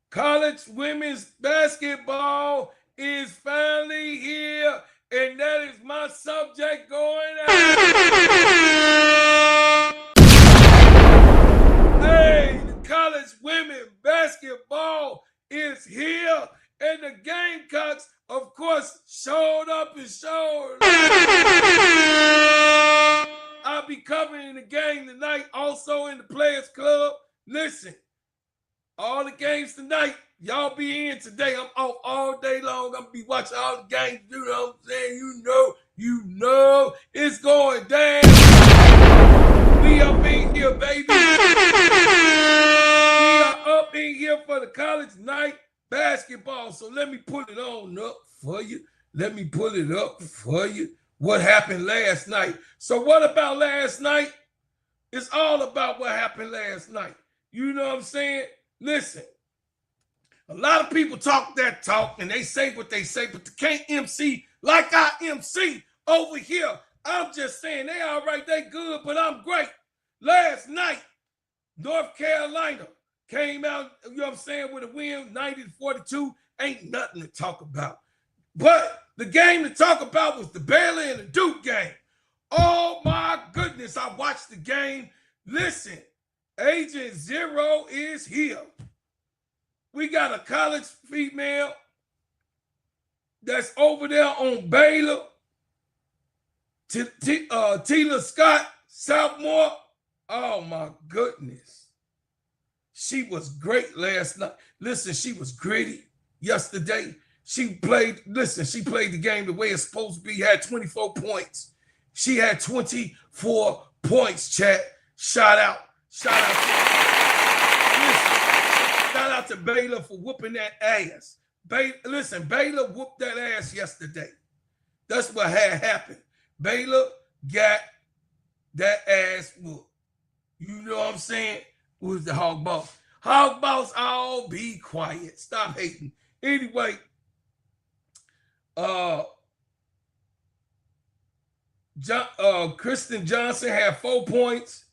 College women's basketball is finally here, and that is my subject going out. Hey, the college women basketball is here, and the Gamecocks, of course, showed up and showed. I'll be covering the game tonight, also in the Players Club. Listen, all the games tonight, y'all be in today. I'm off all day long. I'm going to be watching all the games. You know what I'm saying? You know, it's going down. We up in here, baby. We are up in here for the college night basketball. So let me put it on up for you. Let me pull it up for you. What happened last night? So what about last night? It's all about what happened last night. You know what I'm saying? Listen, a lot of people talk that talk and they say what they say, but they can't MC like I MC over here. I'm just saying they all right, they good, but I'm great. Last night, North Carolina came out, you know what I'm saying, with a win, 90-42. Ain't nothing to talk about. But the game to talk about was the Baylor and the Duke game. Oh my goodness, I watched the game. Listen, Agent Zero is here. We got a college female that's over there on Baylor. Tila Scott, sophomore. Oh my goodness. She was great last night. Listen, she was gritty yesterday. She played the game the way it's supposed to be. Had 24 points. She had 24 points, chat. Shout out to Baylor for whooping that ass. Baylor whooped that ass yesterday. That's what had happened. Baylor got that ass whooped. You know what I'm saying? Who's the Hog Boss? Hog Boss, all be quiet. Stop hating. Anyway, Kristen Johnson had 4 points.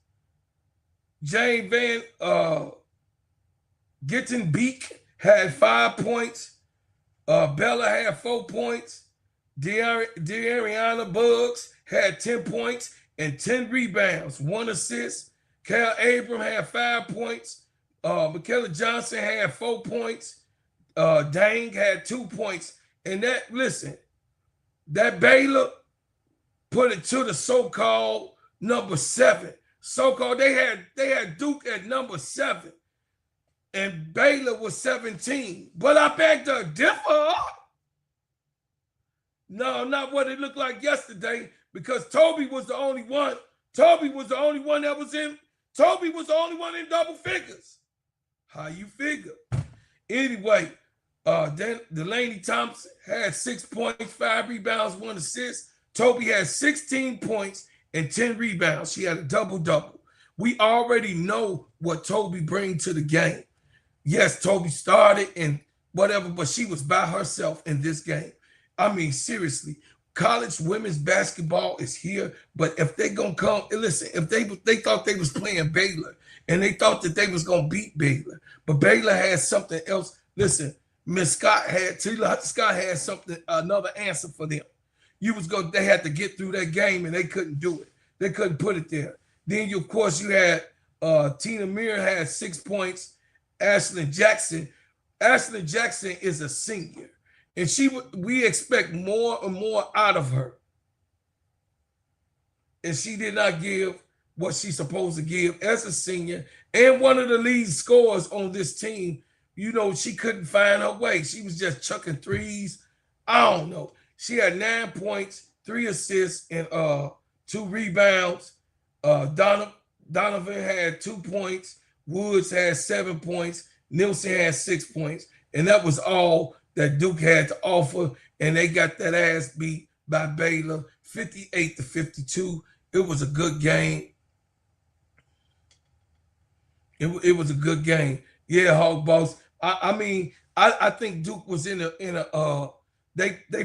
Jane Van Gittenbeek had 5 points. Bella had 4 points. De'Ariana Buggs had 10 points and 10 rebounds, 1 assist. Cal Abram had 5 points. Michaela Johnson had 4 points. Dang had 2 points. And that Baylor put it to the so-called number 7. So-called, they had Duke at number 7. And Baylor was 17. But I beg to differ. No, not what it looked like yesterday, because Toby was the only one. Toby was the only one in double figures. How you figure? Anyway, then Delaney Thompson had 6 points, 5 rebounds, 1 assist. Toby had 16 points and 10 rebounds. She had a double-double. We already know what Toby brings to the game. Yes, Toby started and whatever, but she was by herself in this game. I mean, seriously, college women's basketball is here, but if they gonna come, listen, if they thought they was playing Baylor and they thought that they was gonna beat Baylor, but Baylor had something else. Listen, Tila Scott had another answer for them. They had to get through that game and they couldn't do it. They couldn't put it there. Then of course you had Tina Meir had 6 points. Ashlyn Jackson is a senior. And we expect more and more out of her. And she did not give what she's supposed to give as a senior. And one of the lead scorers on this team, you know, she couldn't find her way. She was just chucking threes. I don't know. She had 9 points, 3 assists, and 2 rebounds. Donovan had 2 points. Woods had 7 points. Nielsen had 6 points. And that was all that Duke had to offer, and they got that ass beat by Baylor, 58-52. It was a good game. It was a good game. Yeah, Hog Boss. I think Duke was they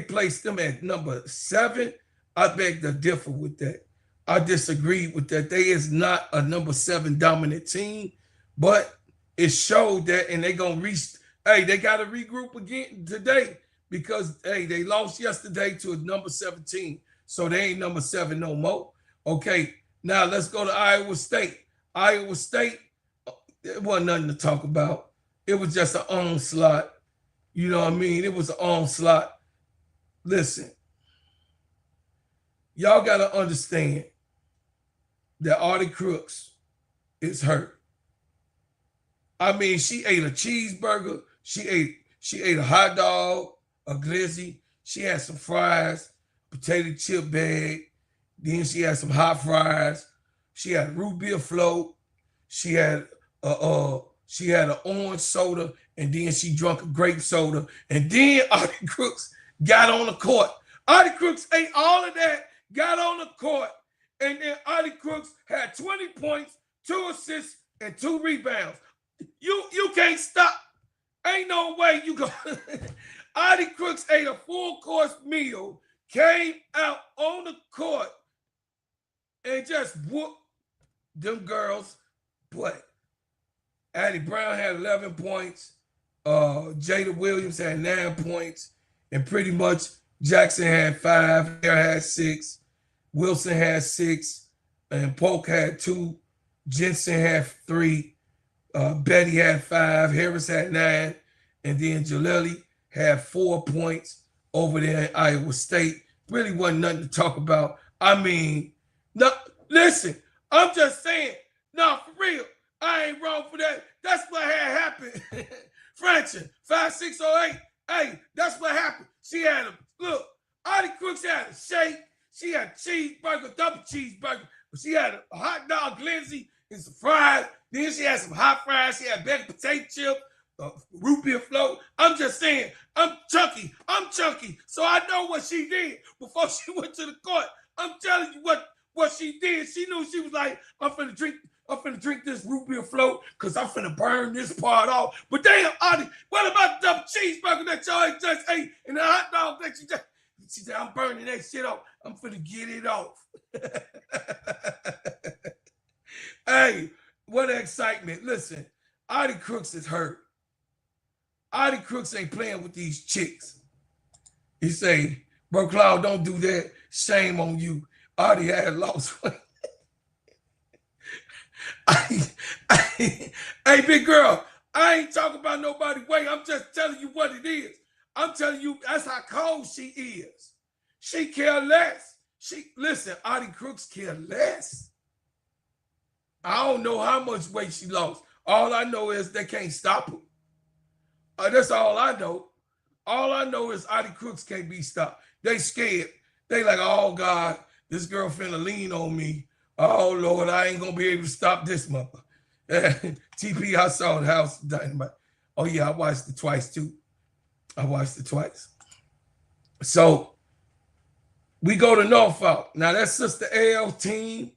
placed them at number 7. I beg to differ with that. I disagree with that. They is not a number 7 dominant team, but it showed that, and they gonna reach. Hey, they got to regroup again today because, hey, they lost yesterday to a number 17. So they ain't number 7 no more. Okay, now let's go to Iowa State. Iowa State, it wasn't nothing to talk about. It was just an onslaught. You know what I mean? It was an onslaught. Listen, y'all got to understand that Artie Crooks is hurt. I mean, she ate a cheeseburger. She ate a hot dog, a glizzy. She had some fries, potato chip bag. Then she had some hot fries. She had root beer float. She had an orange soda, and then she drank a grape soda. And then Artie Crooks got on the court. Artie Crooks ate all of that, got on the court, and then Artie Crooks had 20 points, 2 assists, and 2 rebounds. You can't stop. Ain't no way you go. Artie Crooks ate a full course meal, came out on the court, and just whooped them girls' butt. Addie Brown had 11 points. Jada Williams had 9 points. And pretty much Jackson had 5. Hare had 6. Wilson had 6. And Polk had 2. Jensen had 3. Betty had 5. Harris had 9. And then Jaleli had 4 points over there in Iowa State. Really wasn't nothing to talk about. I mean, no, listen, I'm just saying, no, for real, I ain't wrong for that. That's what had happened. Franchin, 5608. Hey, that's what happened. She had look, Artie Crooks had a shake. She had a cheeseburger, double cheeseburger. She had a hot dog, Lindsay, and some fries. Then she had some hot fries. She had baked potato chip, root beer float. I'm just saying, I'm chunky. So I know what she did before she went to the court. I'm telling you what she did. She knew. She was like, I'm finna drink this root beer float because I'm finna burn this part off. But damn, Artie, what about the double cheeseburger that y'all just ate and the hot dog that you just... She said, I'm burning that shit off. I'm finna get it off. Hey, what excitement. Listen, Artie Crooks is hurt. Artie Crooks ain't playing with these chicks. He say, bro, Cloud, don't do that. Shame on you. Artie had lost weight. Hey, big girl, I ain't talking about nobody's weight. I'm just telling you what it is. I'm telling you, that's how cold she is. She care less. Listen, Artie Crooks care less. I don't know how much weight she lost. All I know is they can't stop her. That's all I know. All I know is Artie Crooks can't be stopped. They scared. They like, oh, God, this girl finna lean on me. Oh, Lord, I ain't going to be able to stop this mother. TP, I saw the House of Dynamite. Oh, yeah, I watched it twice, too. I watched it twice. So we go to Norfolk. Now, that's Sister L team.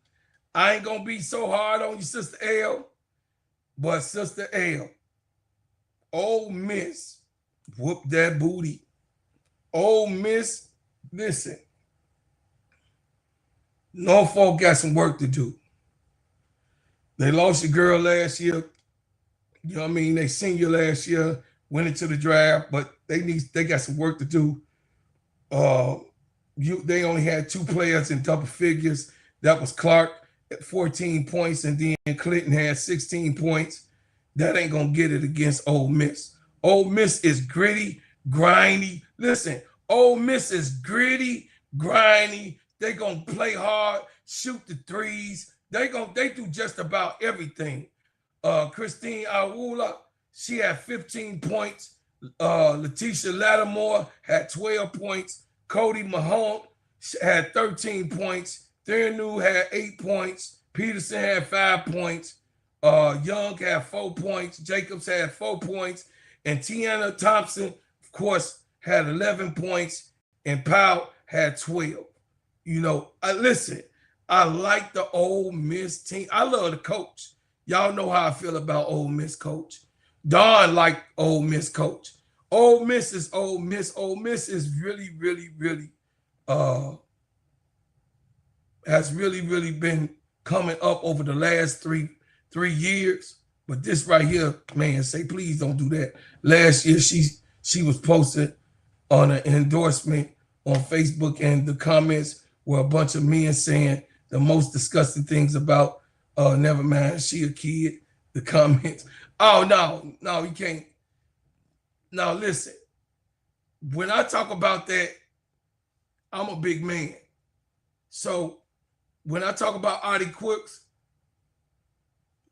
I ain't going to be so hard on you, Sister L. But Sister L, Ole Miss, whoop that booty. Ole Miss, listen. Norfolk got some work to do. They lost your girl last year. You know what I mean? They senior last year, went into the draft, but they got some work to do. They only had 2 players in double figures. That was Clark at 14 points, and then Clinton had 16 points. That ain't gonna get it against Ole Miss. Ole Miss is gritty, grindy. Listen, Ole Miss is gritty, grindy. They gonna play hard, shoot the threes. They do just about everything. Christine Awula, she had 15 points. Letitia Lattimore had 12 points. Cody Mahone had 13 points. Thiernu had 8 points. Peterson had 5 points. Young had 4 points. Jacobs had 4 points. And Tiana Thompson, of course, had 11 points. And Powell had 12. You know, listen, I like the Ole Miss team. I love the coach. Y'all know how I feel about Ole Miss coach. Don liked Ole Miss coach. Ole Miss is Ole Miss. Ole Miss is really, really, really, has really, really been coming up over the last three years. But this right here, man, say, please don't do that. Last year, she was posted on an endorsement on Facebook, and the comments were a bunch of men saying the most disgusting things about, never mind, she a kid, the comments. Oh, no, you can't. Now, listen, when I talk about that, I'm a big man. So when I talk about Artie Crooks,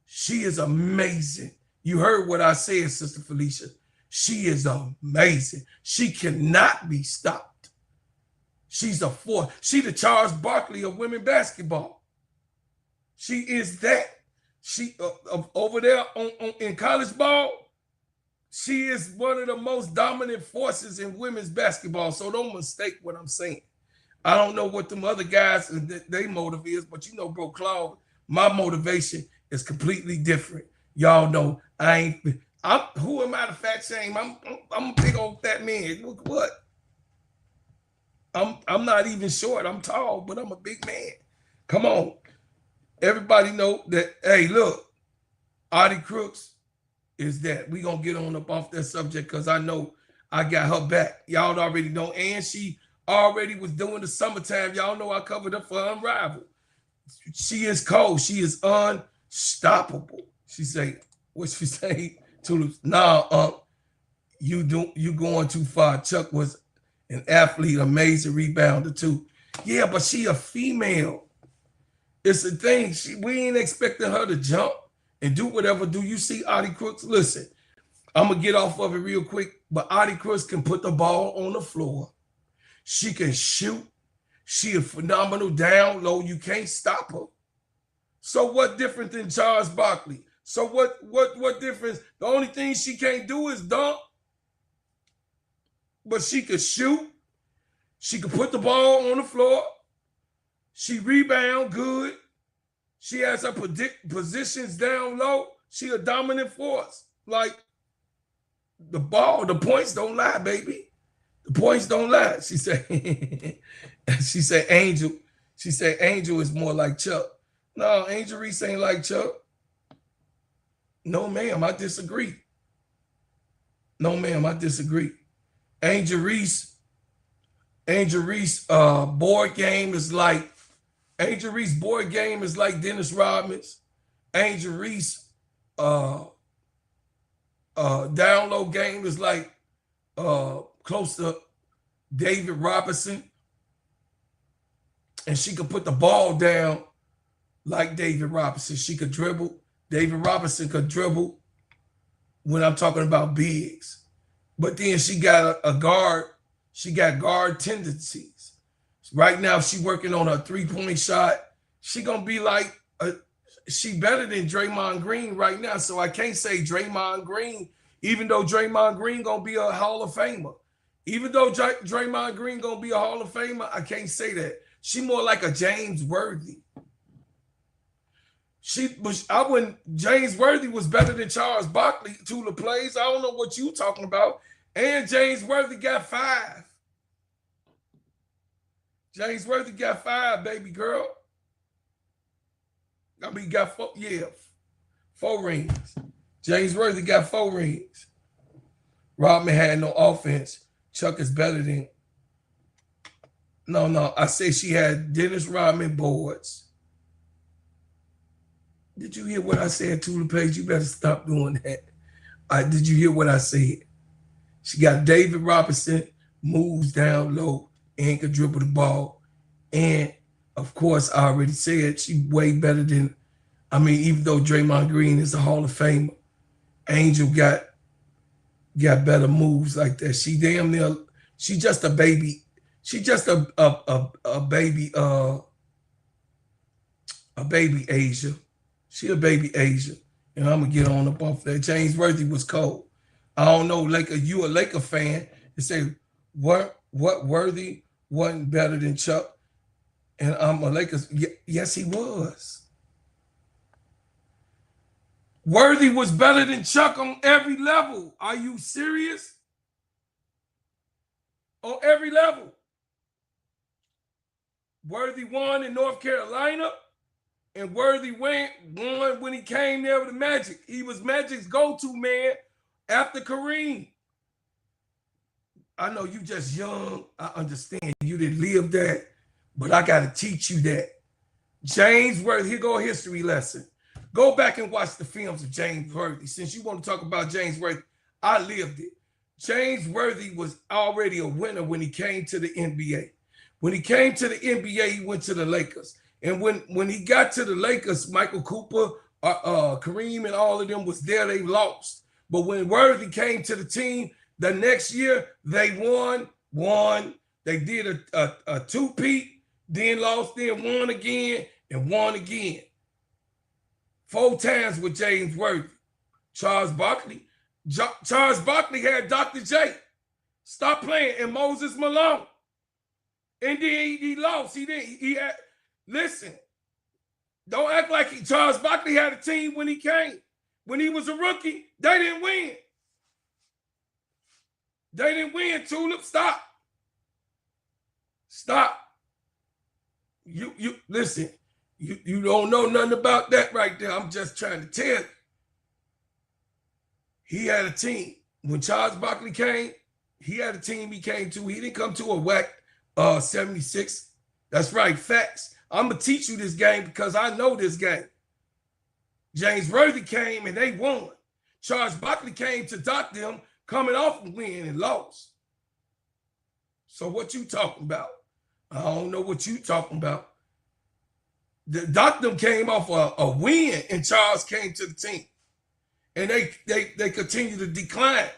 she is amazing. You heard what I said, Sister Felicia. She is amazing. She cannot be stopped. She's a force. She the Charles Barkley of women basketball. She is that. She over there in college ball, She is one of the most dominant forces in women's basketball. So don't mistake what I'm saying. I don't know what them other guys and they motive is, but you know, bro, Claude, my motivation is completely different. Y'all know who am I to fat shame? I'm a big old fat man. What? I'm not even short. I'm tall, but I'm a big man. Come on. Everybody know that, hey, look, Audie Crooks is that. We gonna get on up off that subject because I know I got her back. Y'all already know. And she already was doing the summertime. Y'all know I covered her for Unrivaled. She is cold. She is unstoppable. She say, what she say? Tulips, nah, you going too far. Chuck was an athlete, amazing rebounder too. Yeah, but she a female. It's a thing. We ain't expecting her to jump and do whatever. Do you see Audie Crooks? Listen, I'm gonna get off of it real quick, but Audie Crooks can put the ball on the floor. She can shoot. She a phenomenal down low. You can't stop her. So what different than Charles Barkley? So what difference? The only thing she can't do is dunk. But she could shoot. She could put the ball on the floor. She rebound good. She has her positions down low. She a dominant force. Like the points don't lie, baby. The points don't lie. She said, she said Angel. She said Angel is more like Chuck. No, Angel Reese ain't like Chuck. No, ma'am, I disagree. No, ma'am, I disagree. Angel Reese board game is like Dennis Rodman's. Angel Reese down low game is like close to David Robinson. And she could put the ball down like David Robinson. She could dribble. David Robinson could dribble when I'm talking about bigs. But then she got a guard. She got guard tendencies. Right now, she working on her three-point shot. She gonna be like, she better than Draymond Green right now. So I can't say Draymond Green, even though Draymond Green gonna be a Hall of Famer. Even though Draymond Green gonna be a Hall of Famer, I can't say that. She more like a James Worthy. James Worthy was better than Charles Barkley to the plays. I don't know what you talking about. And James Worthy got 5. James Worthy got 5, baby girl. I mean, got 4, yeah, 4 rings. James Worthy got 4 rings. Rodman had no offense. Chuck is better than. No, I said she had Dennis Rodman boards. Did you hear what I said, Tula Page? You better stop doing that. Did you hear what I said? She got David Robinson, moves down low, and can dribble the ball. And, of course, I already said she way better than, even though Draymond Green is a Hall of Famer, Angel got better moves like that. She damn near, she just a baby. She just a baby Asia. She a baby Asia. And I'm going to get on up off that. James Worthy was cold. I don't know, you a Laker fan, and say, what Worthy wasn't better than Chuck? And I'm a Lakers. Yes, he was. Worthy was better than Chuck on every level. Are you serious? On every level. Worthy won in North Carolina, and Worthy won when he came there with the Magic. He was Magic's go-to man after Kareem. I know you just young. I understand. You didn't live that, but I got to teach you that. James Worthy, here go a history lesson. Go back and watch the films of James Worthy. Since you want to talk about James Worthy, I lived it. James Worthy was already a winner when he came to the NBA. When he came to the NBA, he went to the Lakers. And when he got to the Lakers, Michael Cooper, Kareem, and all of them was there. They lost. But when Worthy came to the team, the next year they won. They did a two-peat, then lost, then won again, and won again. 4 times with James Worthy. Charles Barkley, Charles Barkley had Dr. J. Stop playing. And Moses Malone. And then he lost. He had, listen, don't act like Charles Barkley had a team when he came. When he was a rookie, they didn't win. They didn't win, Tulip. Stop. Stop. You listen, you don't know nothing about that right there. I'm just trying to tell you. He had a team. When Charles Barkley came, he had a team he came to. He didn't come to a whack 76. That's right, facts. I'm going to teach you this game because I know this game. James Worthy came and they won. Charles Barkley came to dock them coming off a win and lost. So what you talking about? I don't know what you talking about. The dock them came off a win and Charles came to the team. And they continue to decline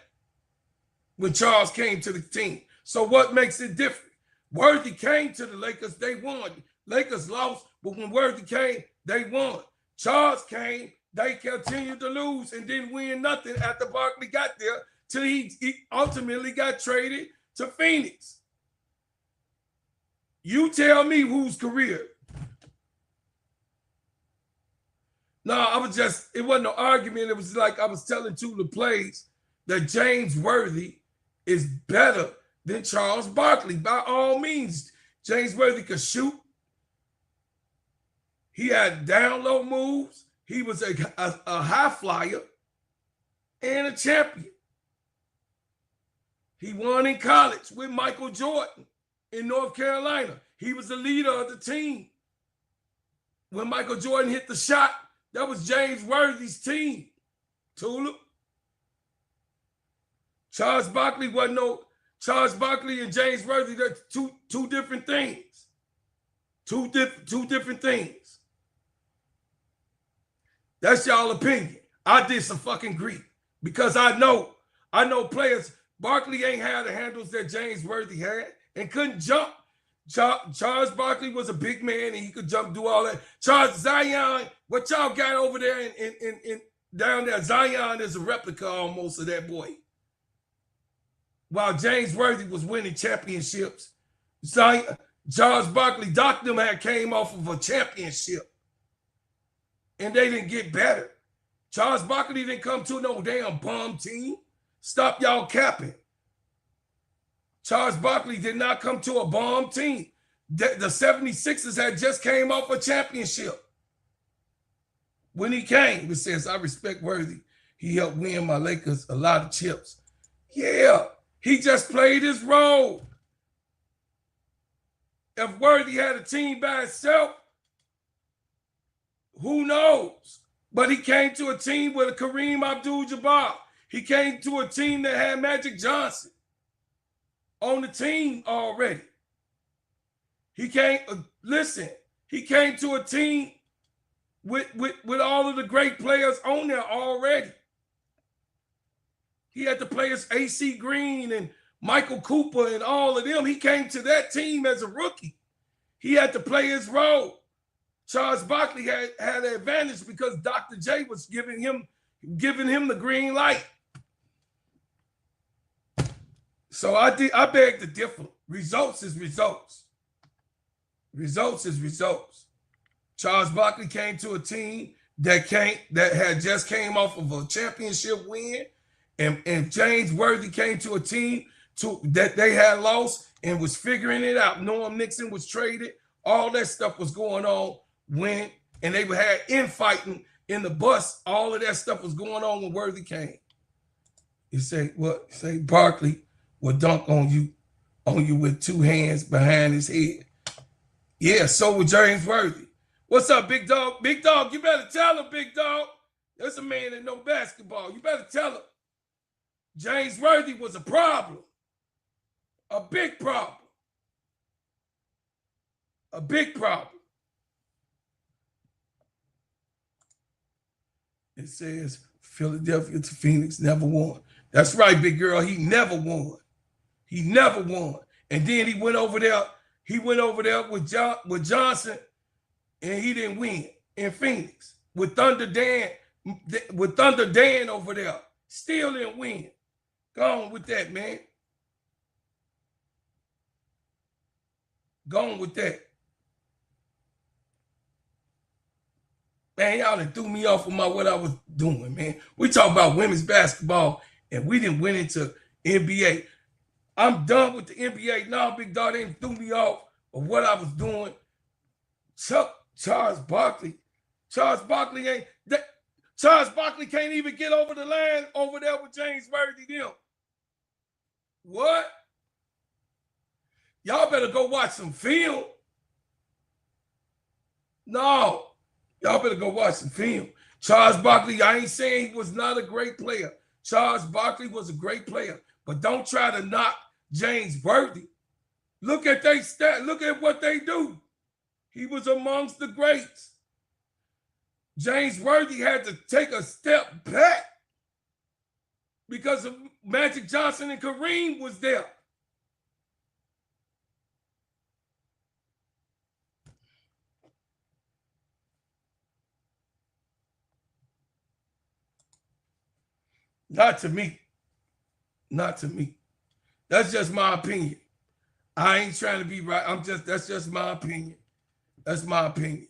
when Charles came to the team. So what makes it different? Worthy came to the Lakers, they won. Lakers lost, but when Worthy came, they won. Charles came, they continued to lose and didn't win nothing after Barkley got there till he ultimately got traded to Phoenix. You tell me whose career. No, it wasn't no argument. It was like I was telling Tula Plays that James Worthy is better than Charles Barkley. By all means, James Worthy could shoot. He had down low moves. He was a high flyer and a champion. He won in college with Michael Jordan in North Carolina. He was the leader of the team. When Michael Jordan hit the shot, that was James Worthy's team. Tulip. Charles Barkley wasn't no. Charles Barkley and James Worthy, they're two different things. Two different things. That's y'all opinion. I did some fucking Greek because I know players. Barkley ain't had the handles that James Worthy had and couldn't jump. Charles Barkley was a big man and he could jump, do all that. Charles Zion, what y'all got over there in down there? Zion is a replica almost of that boy. While James Worthy was winning championships, Charles Barkley, Doc them had came off of a championship. And they didn't get better. Charles Barkley didn't come to no damn bum team. Stop y'all capping. Charles Barkley did not come to a bomb team. The 76ers had just came off a championship. When he came, it says, I respect Worthy. He helped win my Lakers a lot of chips. Yeah, he just played his role. If Worthy had a team by itself, who knows? But he came to a team with Kareem Abdul-Jabbar. He came to a team that had Magic Johnson on the team already. He came, he came to a team with all of the great players on there already. He had the players AC Green and Michael Cooper and all of them. He came to that team as a rookie. He had to play his role. Charles Barkley had an advantage because Dr. J was giving him the green light. So I beg to differ. Results is results. Results is results. Charles Barkley came to a team that had just came off of a championship win, and James Worthy came to a team that they had lost and was figuring it out. Norm Nixon was traded. All that stuff was going on and they had infighting in the bus. All of that stuff was going on when Worthy came. You say what? Say Barkley will dunk on you with two hands behind his head. Yeah, so would James Worthy. What's up, big dog? Big dog, you better tell him, big dog. There's a man that know basketball. You better tell him. James Worthy was a problem. A big problem. A big problem. It says Philadelphia to Phoenix never won. That's right, big girl. He never won. He never won. And then he went over there. He went over there with Johnson, and he didn't win in Phoenix with Thunder Dan over there. Still didn't win. Go on with that, man. Go on with that. Man, y'all done threw me off of what I was doing, man. We talk about women's basketball, and we didn't went into NBA. I'm done with the NBA now, big dog. They threw me off of what I was doing. Charles Barkley. Charles Barkley can't even get over the line over there with James Worthy them. What? Y'all better go watch some film. No. Y'all better go watch some film. Charles Barkley, I ain't saying he was not a great player. Charles Barkley was a great player. But don't try to knock James Worthy. Look at their stat. Look at what they do. He was amongst the greats. James Worthy had to take a step back because of Magic Johnson and Kareem was there. Not to me. Not to me. That's just my opinion. I ain't trying to be right. That's just my opinion. That's my opinion.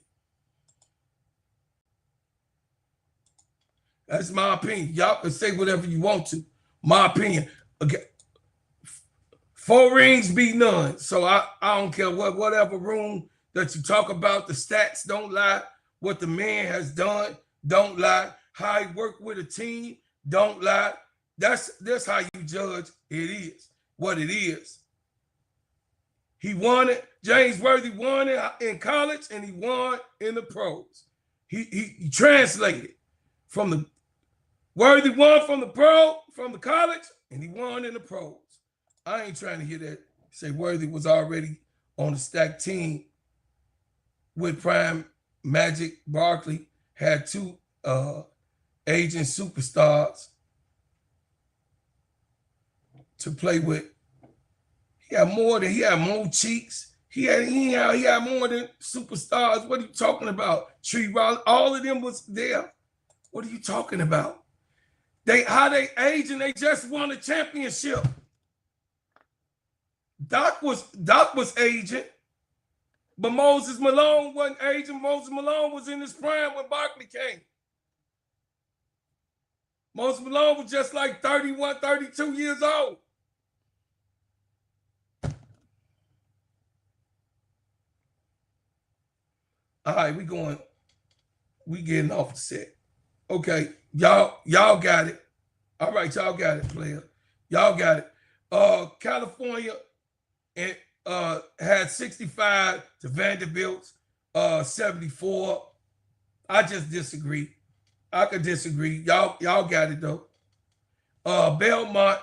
That's my opinion. Y'all can say whatever you want to. My opinion. Okay. 4 rings be none. So I don't care whatever room that you talk about. The stats don't lie. What the man has done don't lie. How he worked with a team don't lie. That's how you judge it is. What it is. He won it. James Worthy won it in college and he won in the pros. He translated from the Worthy won from the college, and he won in the pros. I ain't trying to hear that. Say Worthy was already on a stacked team with prime Magic. Barkley had 2 aging superstars to play with. He had more cheeks. He had more than superstars. What are you talking about? Tree Riley, all of them was there. What are you talking about? How they age and they just won a championship. Doc was aging, but Moses Malone wasn't aging. Moses Malone was in his prime when Barkley came. Moses Malone was just like 31, 32 years old. All right, we getting off the set. Okay, y'all got it. All right, y'all got it, player. Y'all got it. California and had 65 to Vanderbilt's 74. I just disagree. I could disagree. Y'all got it though. Belmont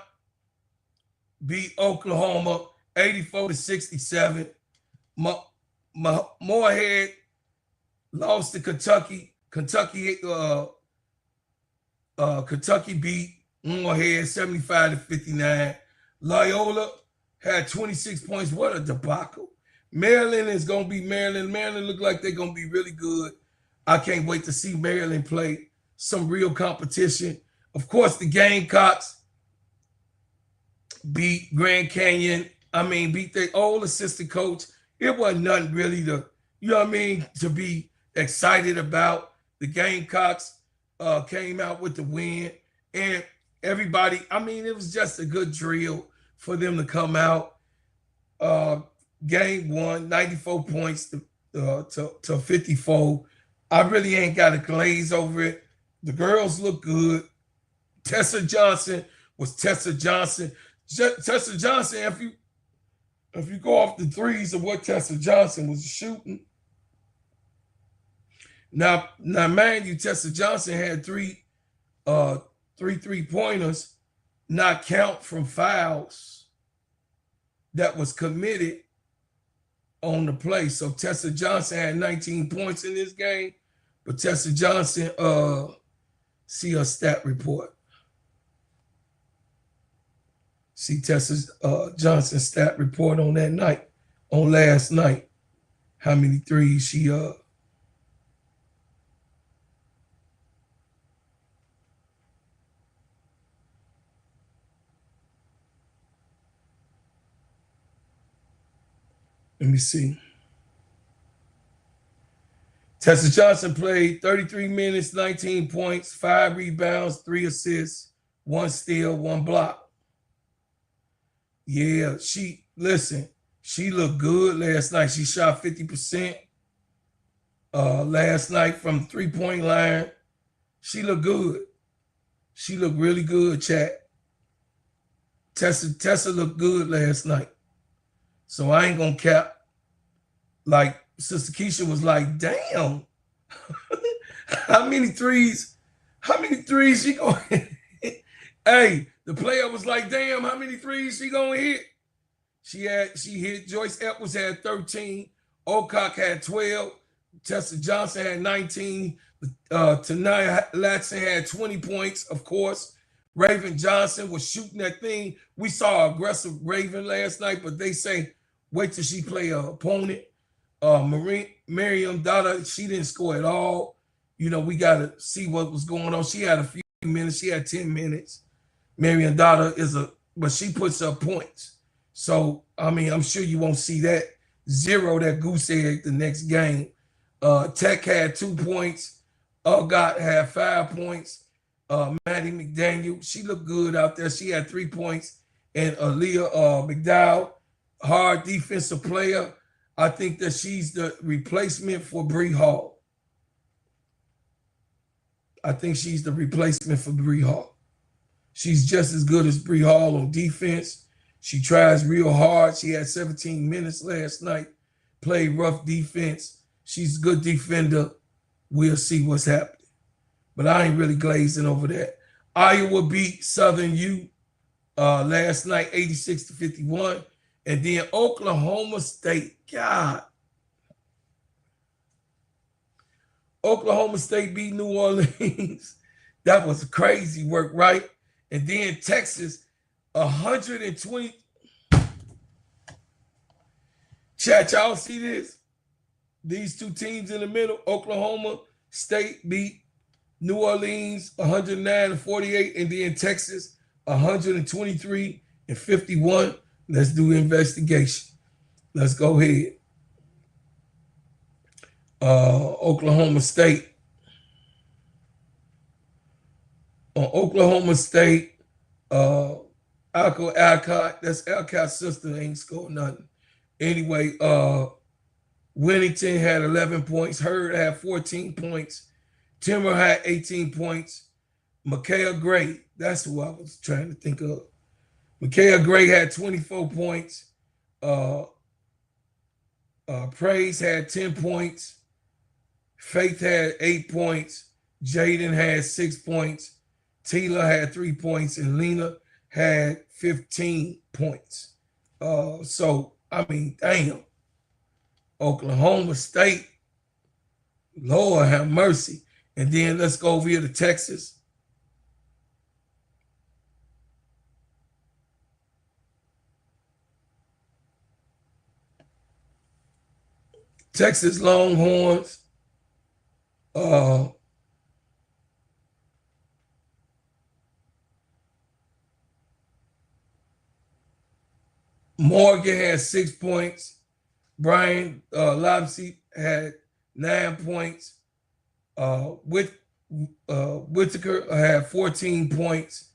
beat Oklahoma 84 to 67. Moorhead lost to Kentucky. Kentucky beat Moorhead 75 to 59. Loyola had 26 points. What a debacle. Maryland is going to be Maryland. Maryland look like they're going to be really good. I can't wait to see Maryland play some real competition. Of course, the Gamecocks beat Grand Canyon. Beat their old assistant coach. It wasn't nothing really to be excited about. The Gamecocks came out with the win. And everybody, it was just a good drill for them to come out. Game 1, 94 points to 54. I really ain't got a glaze over it. The girls look good. Tessa Johnson was Tessa Johnson. Tessa Johnson, if you go off the threes of what Tessa Johnson was shooting. Now, mind you, Tessa Johnson had three 3-pointers, not count from fouls that was committed on the play. So Tessa Johnson had 19 points in this game, but Tessa Johnson, see her stat report. See Tessa Johnson stat report on last night. How many threes she Let me see. Tessa Johnson played 33 minutes, 19 points, 5 rebounds, 3 assists, 1 steal, 1 block. Yeah, she looked good last night. She shot 50% last night from the 3-point line. She looked good. She looked really good, chat. Tessa looked good last night. So I ain't gonna cap. Like Sister KEYSHA was like, damn, how many threes she gonna hit? Hey, the player was like, damn, how many threes she gonna hit? She hit. Joyce Edwards had 13. Ocock had 12. Tessa Johnson had 19. Tanaya Latson had 20 points, of course. Raven Johnson was shooting that thing. We saw aggressive Raven last night, but they say wait till she play an opponent. Miriam Dada, she didn't score at all. You know, we got to see what was going on. She had a few minutes. She had 10 minutes. Miriam Dada but she puts up points. So, I mean, I'm sure you won't see that goose egg the next game. Tech had 2 points. Got had 5 points. Maddie McDaniel, she looked good out there. She had 3 points. And Aaliyah McDowell, hard defensive player. I think that she's the replacement for Bree Hall. I think she's the replacement for Bree Hall. She's just as good as Bree Hall on defense. She tries real hard. She had 17 minutes last night, played rough defense. She's a good defender. We'll see what's happening. But I ain't really glazing over that. Iowa beat Southern U last night, 86-51. And then Oklahoma State, God. Oklahoma State beat New Orleans. That was crazy work, right? And then Texas, 120. Chat, y'all see this? These two teams in the middle, Oklahoma State beat New Orleans 109-48, and then Texas 123-51. Let's do investigation. Let's go ahead. Oklahoma State. On Oklahoma State, Alcott, that's Alcott's sister, ain't scored nothing. Anyway, Winnington had 11 points. Hurd had 14 points. Timber had 18 points. Micaiah Gray, that's who I was trying to think of. Micaiah Gray had 24 points. Praise had 10 points. Faith had 8 points. Jaden had 6 points. Tila had 3 points. And Lena had 15 points. So, I mean, damn. Oklahoma State, Lord have mercy. And then let's go over here to Texas. Texas Longhorns, Morgan had 6 points. Brian Lobsey had 9 points. Whitaker had 14 points.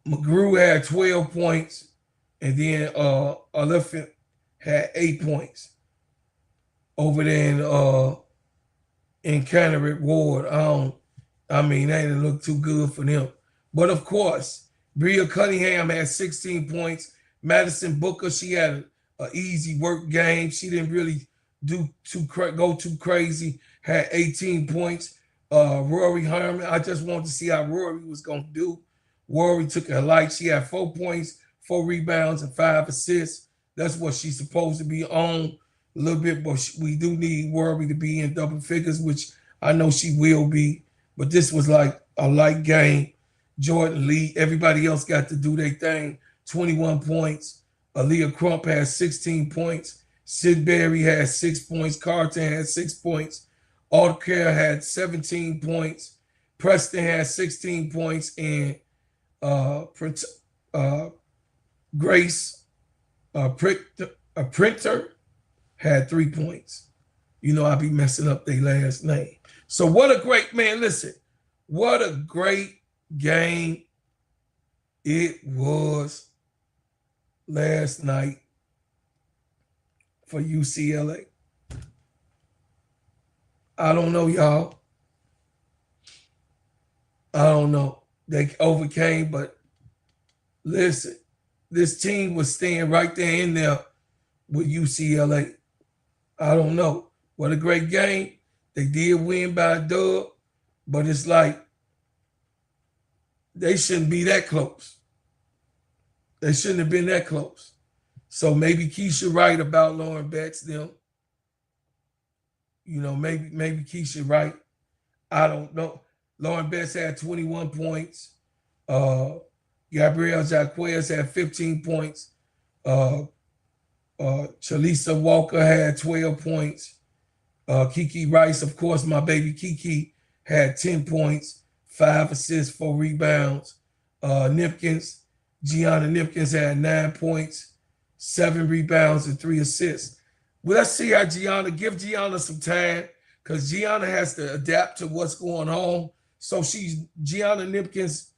McGrew had 12 points. And then Oliphant had 8 points over there in Connor Ward. I mean, that didn't look too good for them. But of course, Bria Cunningham had 16 points. Madison Booker, she had an easy work game. She didn't really go too crazy. Had 18 points. Rory Harmon, I just wanted to see how Rory was going to do. Rory took her light. She had 4 points, 4 rebounds, and 5 assists. That's what she's supposed to be on a little bit, but we do need Rory to be in double figures, which I know she will be. But this was like a light game. Jordan Lee, everybody else got to do their thing. 21 points. Aaliyah Crump had 16 points. Sid Berry had 6 points. Carlton had 6 points. Aldcare had 17 points. Preston had 16 points. And Grace A printer had 3 points. You know, I be messing up their last name. So what a great, man, listen, what a great game it was last night for UCLA. I don't know, y'all. I don't know. They overcame, but listen, this team was staying right there in there with UCLA. I don't know. What a great game. They did win by a dub, but it's like they shouldn't be that close. They shouldn't have been that close. So maybe KEYSHA right about Lauren Betts them. You know, maybe KEYSHA right. I don't know. Lauren Betts had 21 points. Gabrielle Jacquez had 15 points. Chalisa Walker had 12 points. Kiki Rice, of course, my baby Kiki, had 10 points, 5 assists, 4 rebounds. Gianna Nipkins had 9 points, 7 rebounds, and 3 assists. Well, let's see how give Gianna some time, because Gianna has to adapt to what's going on. So Gianna Nipkins,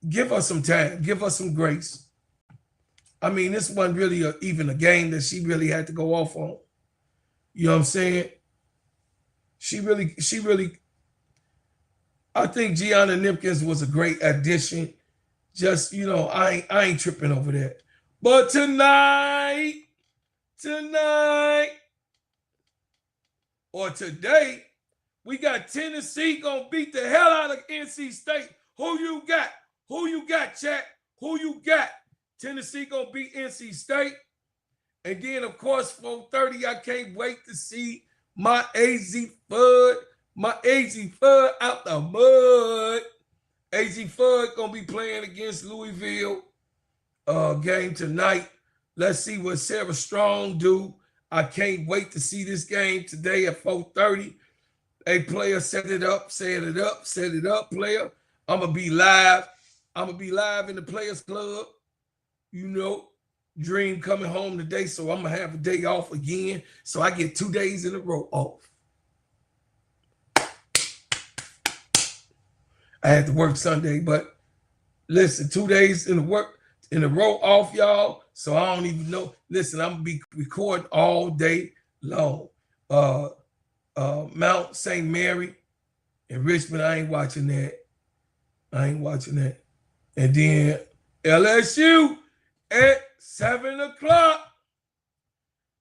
give her some time, give her some grace. I mean, this wasn't really even a game that she really had to go off on. You know what I'm saying? She really, I think Gianna Nipkins was a great addition. Just, you know, I ain't tripping over that. But tonight, or today, we got Tennessee gonna beat the hell out of NC State. Who you got? Who you got, chat? Who you got? Tennessee gonna beat NC State. And then, of course, 4:30, I can't wait to see my AZ Fudd out the mud. AZ Fudd gonna be playing against Louisville game tonight. Let's see what Sarah Strong do. I can't wait to see this game today at 4:30. Hey, player, set it up, player. I'm gonna be live. I'm gonna be live in the Players Club. You know, Dream coming home today, so I'm gonna have a day off again. So I get 2 days in a row off. I had to work Sunday, but listen, 2 days in a row off, y'all. So I don't even know. Listen, I'm gonna be recording all day long. Mount St. Mary in Richmond, I ain't watching that. And then LSU at 7 o'clock.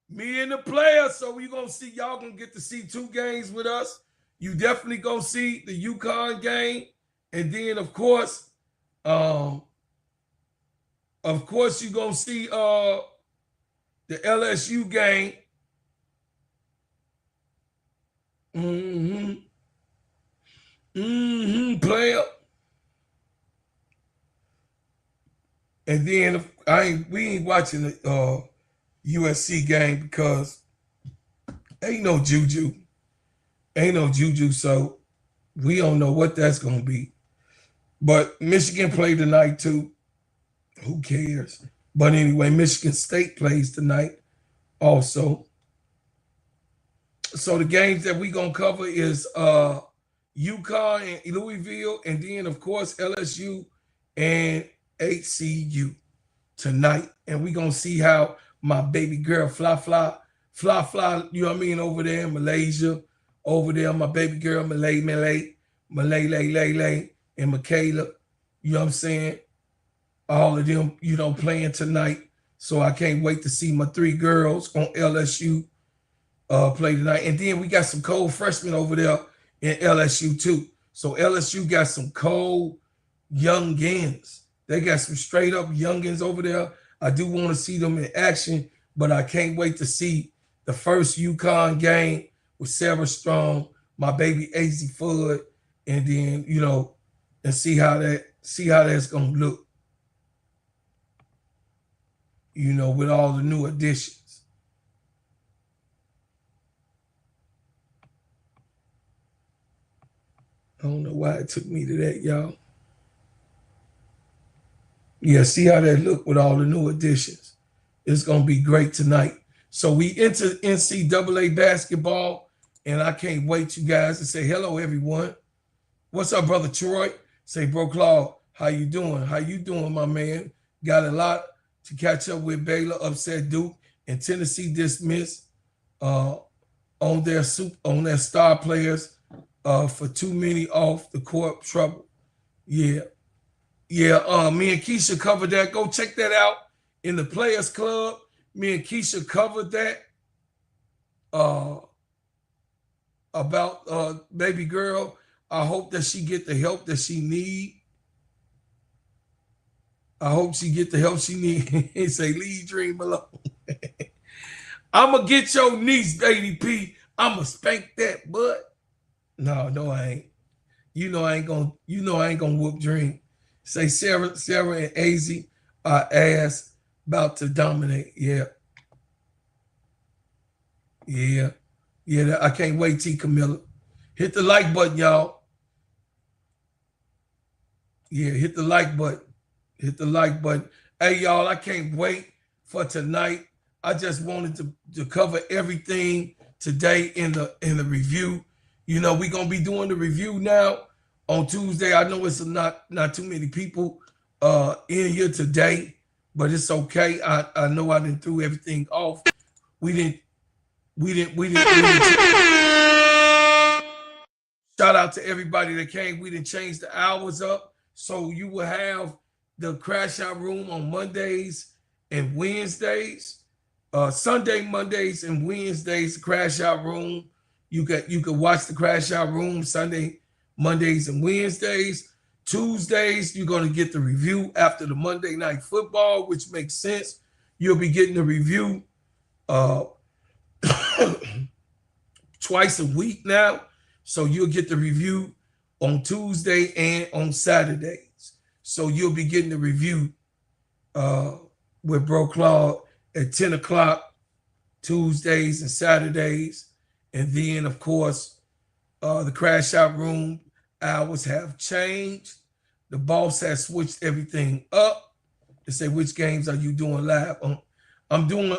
Me and the players. So we gonna see, y'all gonna get to see 2 games with us. You definitely gonna see the UConn game. And then of course you're gonna see the LSU game. Player. And then we ain't watching the USC game because ain't no juju. So we don't know what that's gonna be. But Michigan played tonight too. Who cares? But anyway, Michigan State plays tonight also. So the games that we gonna cover is UConn and Louisville, and then of course LSU and HCU tonight. And we gonna see how my baby girl Fly, you know what I mean, over there in Malaysia, over there, my baby girl Malay, and Michaela, you know what I'm saying? All of them, you know, playing tonight. So I can't wait to see my 3 girls on LSU play tonight. And then we got some cold freshmen over there in LSU too. So LSU got some cold youngins. They got some straight up youngins over there. I do want to see them in action, but I can't wait to see the first UConn game with Sarah Strong, my baby AZ Fudd, and then, you know, and see how that's gonna look. You know, with all the new additions. I don't know why it took me to that, y'all. Yeah, see how that look with all the new additions. It's going to be great tonight. So we enter NCAA basketball, and I can't wait you guys to say hello, everyone. What's up, Brother Troy? Say, Bro Claude, how you doing? How you doing, my man? Got a lot to catch up with. Baylor upset Duke, and Tennessee dismissed on their star players for too many off the court trouble. Yeah. Me and KEYSHA covered that. Go check that out in the Players Club. Me and KEYSHA covered that about baby girl. I hope that she get the help that she need. I hope she get the help she need. Say, leave dream alone. I'ma get your niece, Baby P. I'ma spank that butt. No, I ain't. You know I ain't gonna whoop Dream. Say Sarah and AZ are ass about to dominate. Yeah. I can't wait, T. Camilla. Hit the like button, y'all. Yeah, hit the like button. Hit the like button. Hey, y'all, I can't wait for tonight. I just wanted to cover everything today in the review. You know, we're gonna be doing the review now on Tuesday. I know it's not too many people in here today, but it's okay. I know I didn't throw everything off. We didn't shout out to everybody that came. We didn't change the hours up. So you will have the Crash Out Room on Mondays and Wednesdays. Sunday, Mondays, and Wednesdays, the Crash Out Room. You could watch the Crash Out Room Sunday, Mondays, and Wednesdays. Tuesdays, you're going to get the review after the Monday Night Football, which makes sense. You'll be getting the review twice a week now. So you'll get the review on Tuesday and on Saturdays. So you'll be getting the review with Bro Claude at 10 o'clock Tuesdays and Saturdays. And then, of course, the Crash Out Room hours have changed. The boss has switched everything up to say, which games are you doing live? I'm doing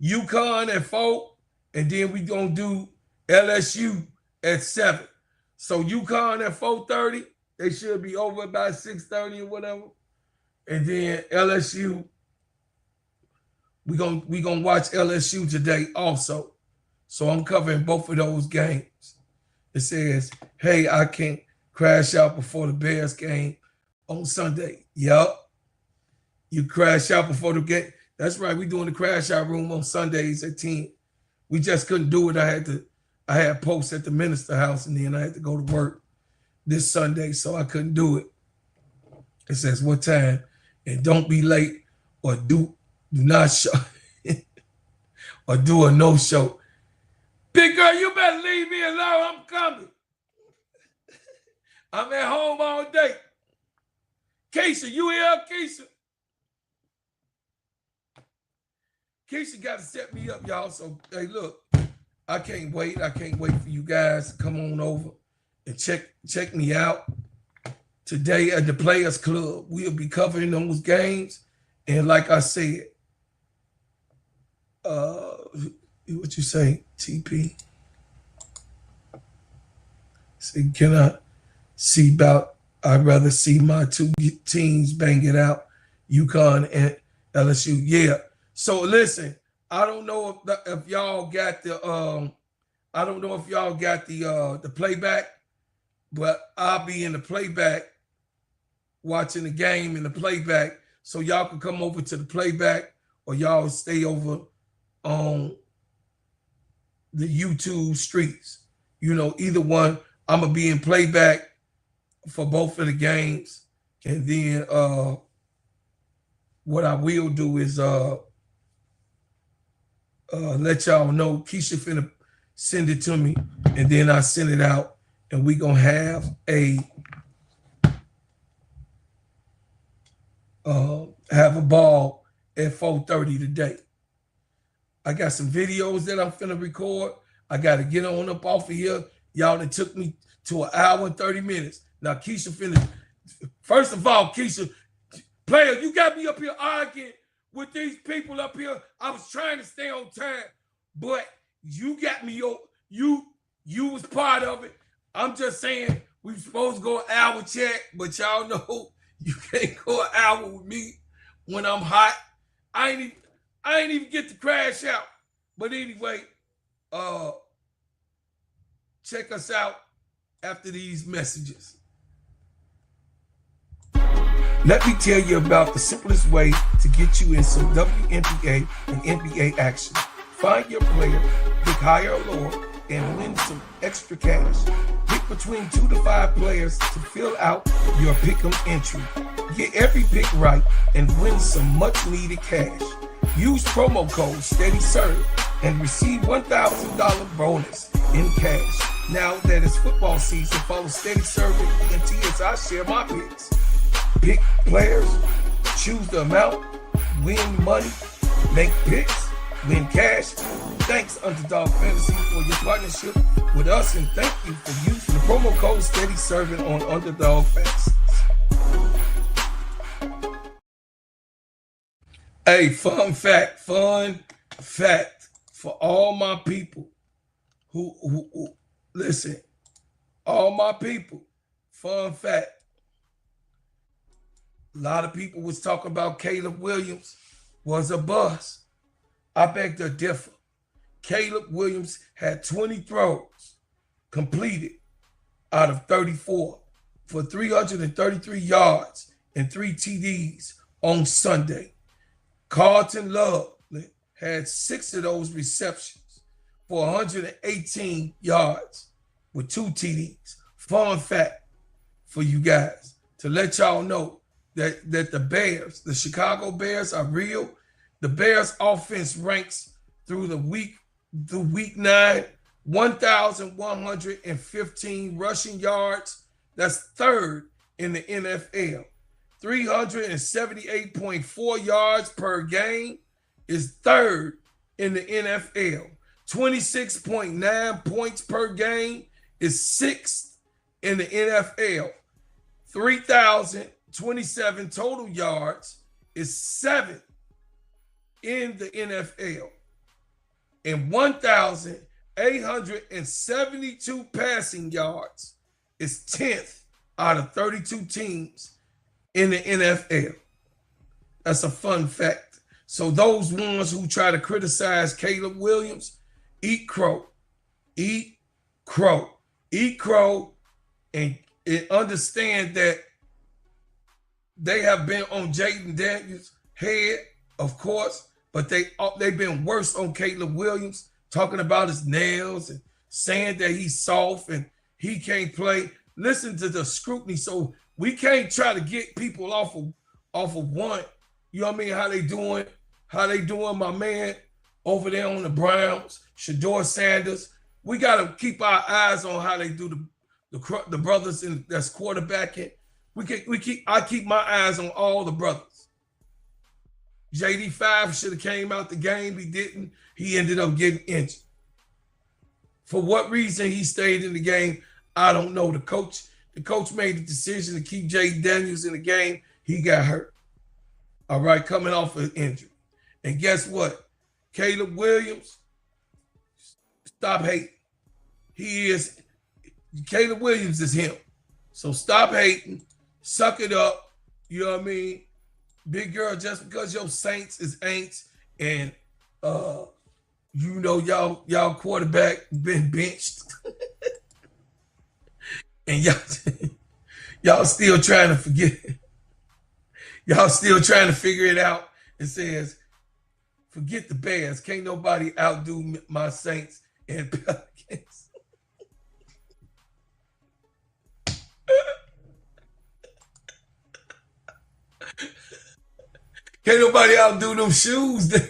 UConn at 4, and then we gonna do LSU at 7. So UConn at 4:30, they should be over by 6:30 or whatever. And then LSU, we gonna watch LSU today also. So I'm covering both of those games. It says, hey, I can't crash out before the Bears game on Sunday. Yup. You crash out before the game. That's right. We doing the Crash Out Room on Sundays at 10. We just couldn't do it. I had posts at the minister house, and then I had to go to work this Sunday, so I couldn't do it. It says what time, and don't be late, or do not show, or do a no show. Big girl, you better leave me alone. I'm coming. I'm at home all day. KEYSHA, you here, KEYSHA? KEYSHA got to set me up, y'all. So, hey, look, I can't wait. I can't wait for you guys to come on over and check me out. Today at the Players Club, we'll be covering those games. And like I said, what you say, TP? See, can I see about, I'd rather see my two teams bang it out, UConn and LSU. Yeah. So listen, I don't know if y'all got the the playback, but I'll be in the playback watching the game in the playback. So y'all can come over to the playback, or y'all stay over on the YouTube streets. You know, either one. I'm gonna be in playback for both of the games. And then what I will do is let y'all know. KEYSHA finna send it to me, and then I send it out, and we gonna have a ball at 4:30 today. I got some videos that I'm finna record. I gotta get on up off of here. Y'all, it took me to 1 hour and 30 minutes. Now KEYSHA finna, first of all, KEYSHA, player, you got me up here arguing with these people up here. I was trying to stay on time, but you got me. You was part of it. I'm just saying we supposed to go an hour chat, but y'all know you can't go an hour with me when I'm hot. I ain't even get to crash out. But anyway, check us out after these messages. Let me tell you about the simplest way to get you in some WNBA and NBA action. Find your player, pick higher or lower, and win some extra cash. Pick between 2 to 5 players to fill out your pick'em entry. Get every pick right and win some much needed cash. Use promo code STEADYSERV and receive $1,000 bonus in cash. Now that it's football season, follow STEADYSERV and ENT as I share my picks. Pick players, choose the amount, win money, make picks, win cash. Thanks, Underdog Fantasy, for your partnership with us, and thank you for using the promo code STEADYSERV on Underdog Fantasy. Hey, fun fact for all my people who listen, all my people, fun fact. A lot of people was talking about Caleb Williams was a bust. I beg to differ. Caleb Williams had 20 throws completed out of 34 for 333 yards and 3 TDs on Sunday. Carlton Love had 6 of those receptions for 118 yards with 2 TDs. Fun fact for you guys to let y'all know that the Bears, the Chicago Bears, are real. The Bears offense ranks through week 9, 1,115 rushing yards. That's 3rd in the NFL. 378.4 yards per game is 3rd in the NFL. 26.9 points per game is 6th in the NFL. 3,027 total yards is 7th in the NFL. And 1,872 passing yards is 10th out of 32 teams in the NFL. That's a fun fact. So those ones who try to criticize Caleb Williams, eat crow. Eat crow. Eat crow, and understand that they have been on Jaden Daniels' head, of course, but they've been worse on Caleb Williams, talking about his nails and saying that he's soft and he can't play. Listen to the scrutiny. So we can't try to get people off of one. You know what I mean? How they doing? How they doing, my man over there on the Browns, Shador Sanders. We got to keep our eyes on how they do the brothers that's quarterbacking. I keep my eyes on all the brothers. JD5 should have came out the game. He didn't. He ended up getting injured. For what reason he stayed in the game, I don't know. The coach made the decision to keep Jaden Daniels in the game. He got hurt. All right, coming off an injury. And guess what? Caleb Williams, stop hating. Caleb Williams is him. So stop hating. Suck it up. You know what I mean? Big girl, just because your Saints is ain'ts and you know y'all quarterback been benched. And y'all still trying to forget. Y'all still trying to figure it out. It says, forget the Bears. Can't nobody outdo my Saints and Pelicans. Can't nobody outdo them shoes that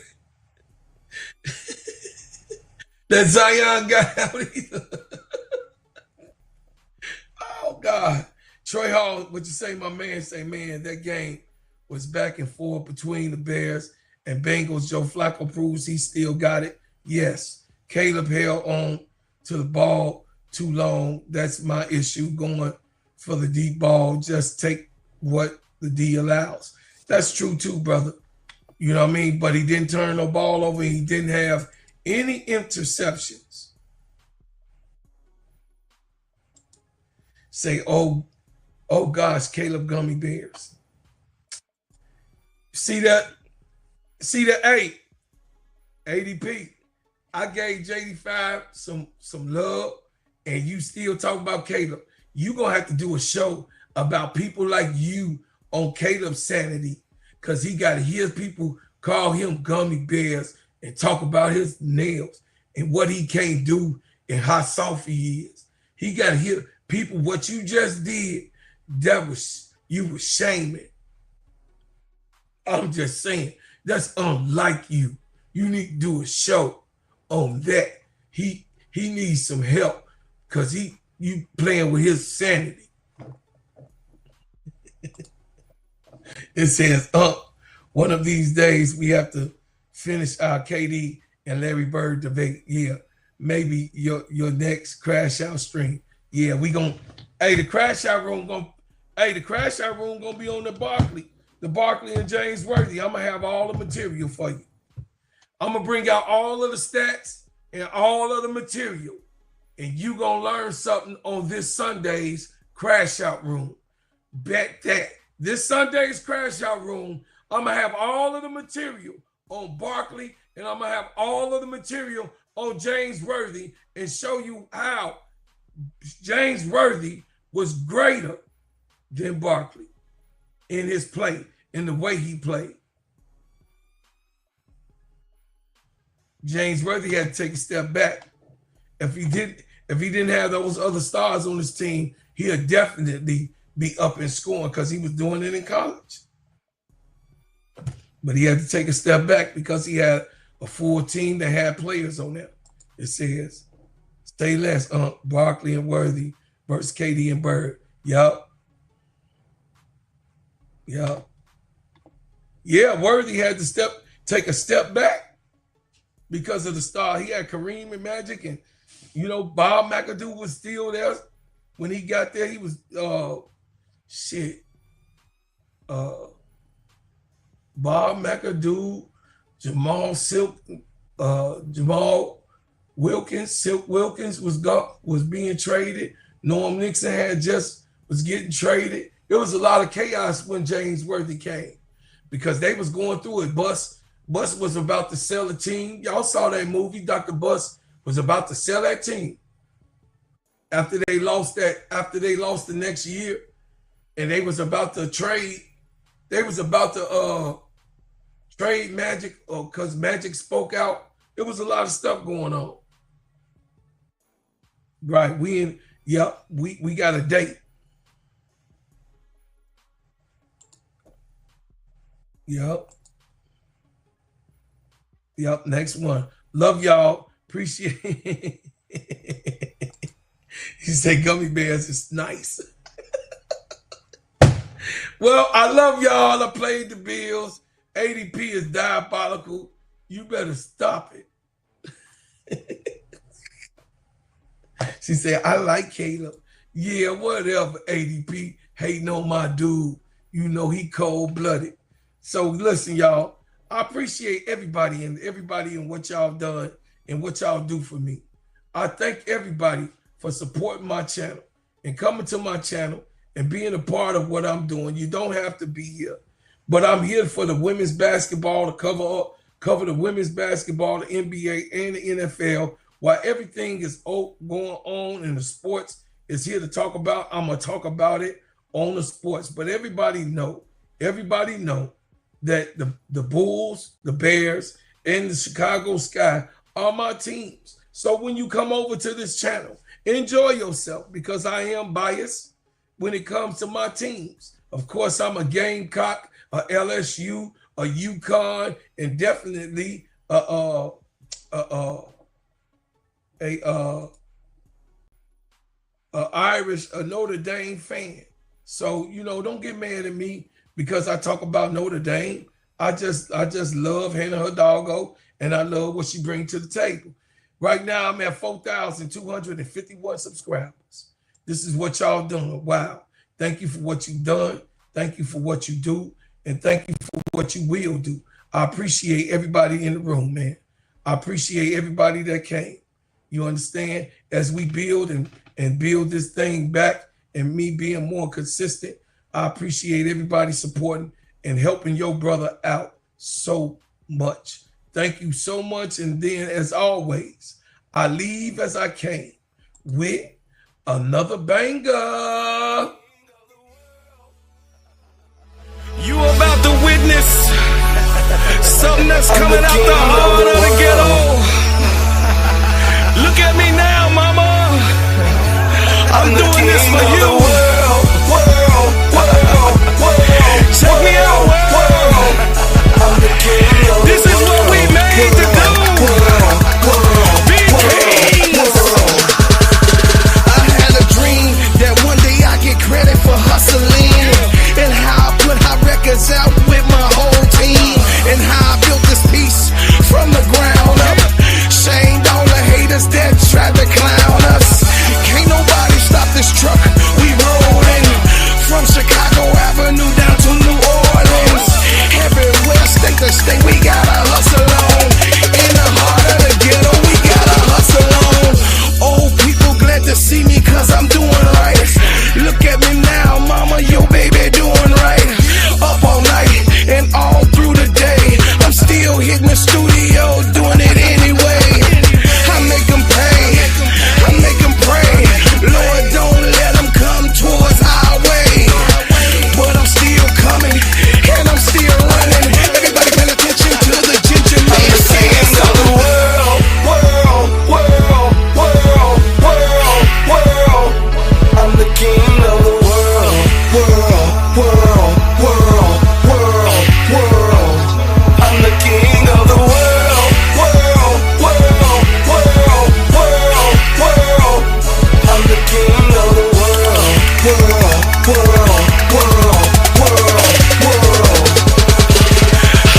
Zion got out either. Oh, God. Troy Hall, what you say, my man? Say, man, that game was back and forth between the Bears and Bengals. Joe Flacco proves he still got it. Yes. Caleb held on to the ball too long. That's my issue, going for the deep ball. Just take what the D allows. That's true too, brother. You know what I mean? But he didn't turn no ball over. He didn't have any interceptions. Say, oh gosh, Caleb Gummy Bears. See that? See the 8 ADP. I gave JD5 some love, and you still talk about Caleb. You gonna have to do a show about people like you on Caleb's sanity, because he got to hear people call him gummy bears and talk about his nails and what he can't do and how soft he is. He got to hear people what you just did. That was, you were shaming. I'm just saying, that's unlike you. You need to do a show on that. He needs some help, because you playing with his sanity. It says, one of these days we have to finish our KD and Larry Bird debate. Yeah, maybe your next crash out stream. Yeah, we gonna. Hey, the crash out room gonna be on the Barkley and James Worthy. I'm gonna have all the material for you. I'm gonna bring out all of the stats and all of the material, and you gonna learn something on this Sunday's crash out room. Bet that. This Sunday's crash out room, I'm gonna have all of the material on Barkley, and I'm gonna have all of the material on James Worthy, and show you how James Worthy was greater than Barkley in his play, in the way he played. James Worthy had to take a step back. If he didn't have those other stars on his team, he'd definitely be up and scoring, because he was doing it in college. But he had to take a step back because he had a full team that had players on there. It says, stay less, Barkley and Worthy versus KD and Bird. Yup. Yeah, Worthy had to take a step back because of the star. He had Kareem and Magic, and Bob McAdoo was still there when he got there. He was Bob McAdoo, Jamal Wilkins, Silk Wilkins was being traded. Norm Nixon was getting traded. It was a lot of chaos when James Worthy came, because they was going through it. Bus was about to sell a team. Y'all saw that movie. Dr. Bus was about to sell that team after they lost the next year, and they was about to trade. They was about to trade Magic, because Magic spoke out. It was a lot of stuff going on. Right. We got a date. Yep. Next one. Love y'all. Appreciate it. He said gummy bears is nice. Well, I love y'all. I played the Bills. ADP is diabolical. You better stop it. She said, I like Caleb. Yeah, whatever, ADP. Hating on my dude. He cold-blooded. So listen, y'all, I appreciate everybody and what y'all done and what y'all do for me. I thank everybody for supporting my channel and coming to my channel and being a part of what I'm doing. You don't have to be here, but I'm here for the women's basketball to cover the women's basketball, the NBA and the NFL. While everything is going on in the sports is here to talk about, I'm gonna talk about it on the sports. But everybody know that the Bulls, the Bears, and the Chicago Sky are my teams. So when you come over to this channel, enjoy yourself, because I am biased when it comes to my teams. Of course, I'm a Gamecock, a LSU, a UConn, and definitely a Irish, a Notre Dame fan. So don't get mad at me because I talk about Notre Dame. I just love Hannah Hidalgo, and I love what she brings to the table. Right now, I'm at 4,251 subscribers. This is what y'all doing. Wow. Thank you for what you've done. Thank you for what you do. And thank you for what you will do. I appreciate everybody in the room, man. I appreciate everybody that came. You understand? As we build and build this thing back and me being more consistent, I appreciate everybody supporting and helping your brother out so much. Thank you so much. And then, as always, I leave as I came with another banger. You about to witness something that's coming out the heart of the ghetto. Look at me now, mama. I'm doing this for you. Check me out, world. This is what we made to do. Be kings. I had a dream that one day I get credit for hustling, and how I put hot records out with my whole team, and how I built this piece from the ground up. Shamed all the haters that tried to clown us. Can't nobody stop this truck. We rollin' from Chicago Avenue down to New Orleans. Everywhere, state to state, we gotta hustle on. In the heart of the ghetto, we gotta hustle on. Old people glad to see me cause I'm doing right. Look at me now, mama, your baby doing right. Up all night and all through the day, I'm still hitting the studio, doing it anyway. I make them pay, I make them pray. Lord, don't let them come towards our way. But I'm still coming, and I'm still running. Everybody pay attention to the ginger man. I'm the king of the world, world, world, world, world, world. I'm the king of the world, world, world, world, world, world. I'm the king of the world, world, world, world, world, world. I'm the king of the world, world, world, world, world, world.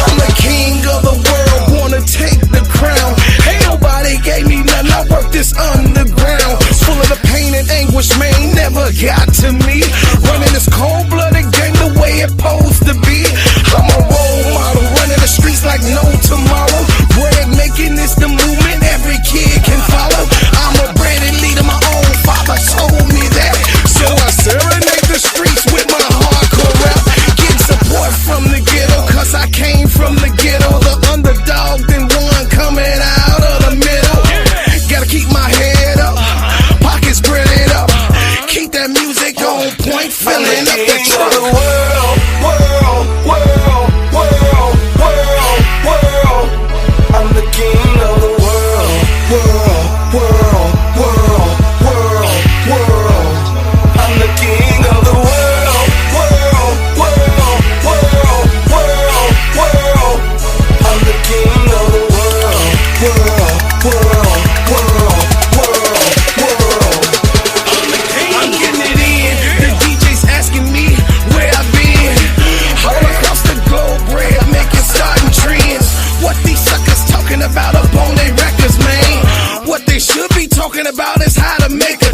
I'm the king of the world, wanna take the crown. Ain't nobody gave me nothing, I worked this underground. Full of the pain and anguish, man, never got to me. Running this cold-blooded game the way it supposed to be. I'm a role model, running the streets like no tomorrow. Bread making is the movement every kid can follow. I'm a breaded leader, my own father told me that. So I serenade the streets with my hardcore rap. Getting support from the ghetto, cause I came from the ghetto. The underdog, then one coming out of the middle. Gotta keep my head up, pockets spread it up. Keep that music on point, filling up the truck. World, world, world, world, world, world. I'm the king of the world, world, world, world, world, world. I'm the king of the world, world, world, world, world, world. I'm the king of the world, world, world, world, world, world. I'm getting it in. The DJ's asking me where I've been. All across the globe, bread making starting trends. What these suckers talking about up on their records, man? What they should be talking about is how to make a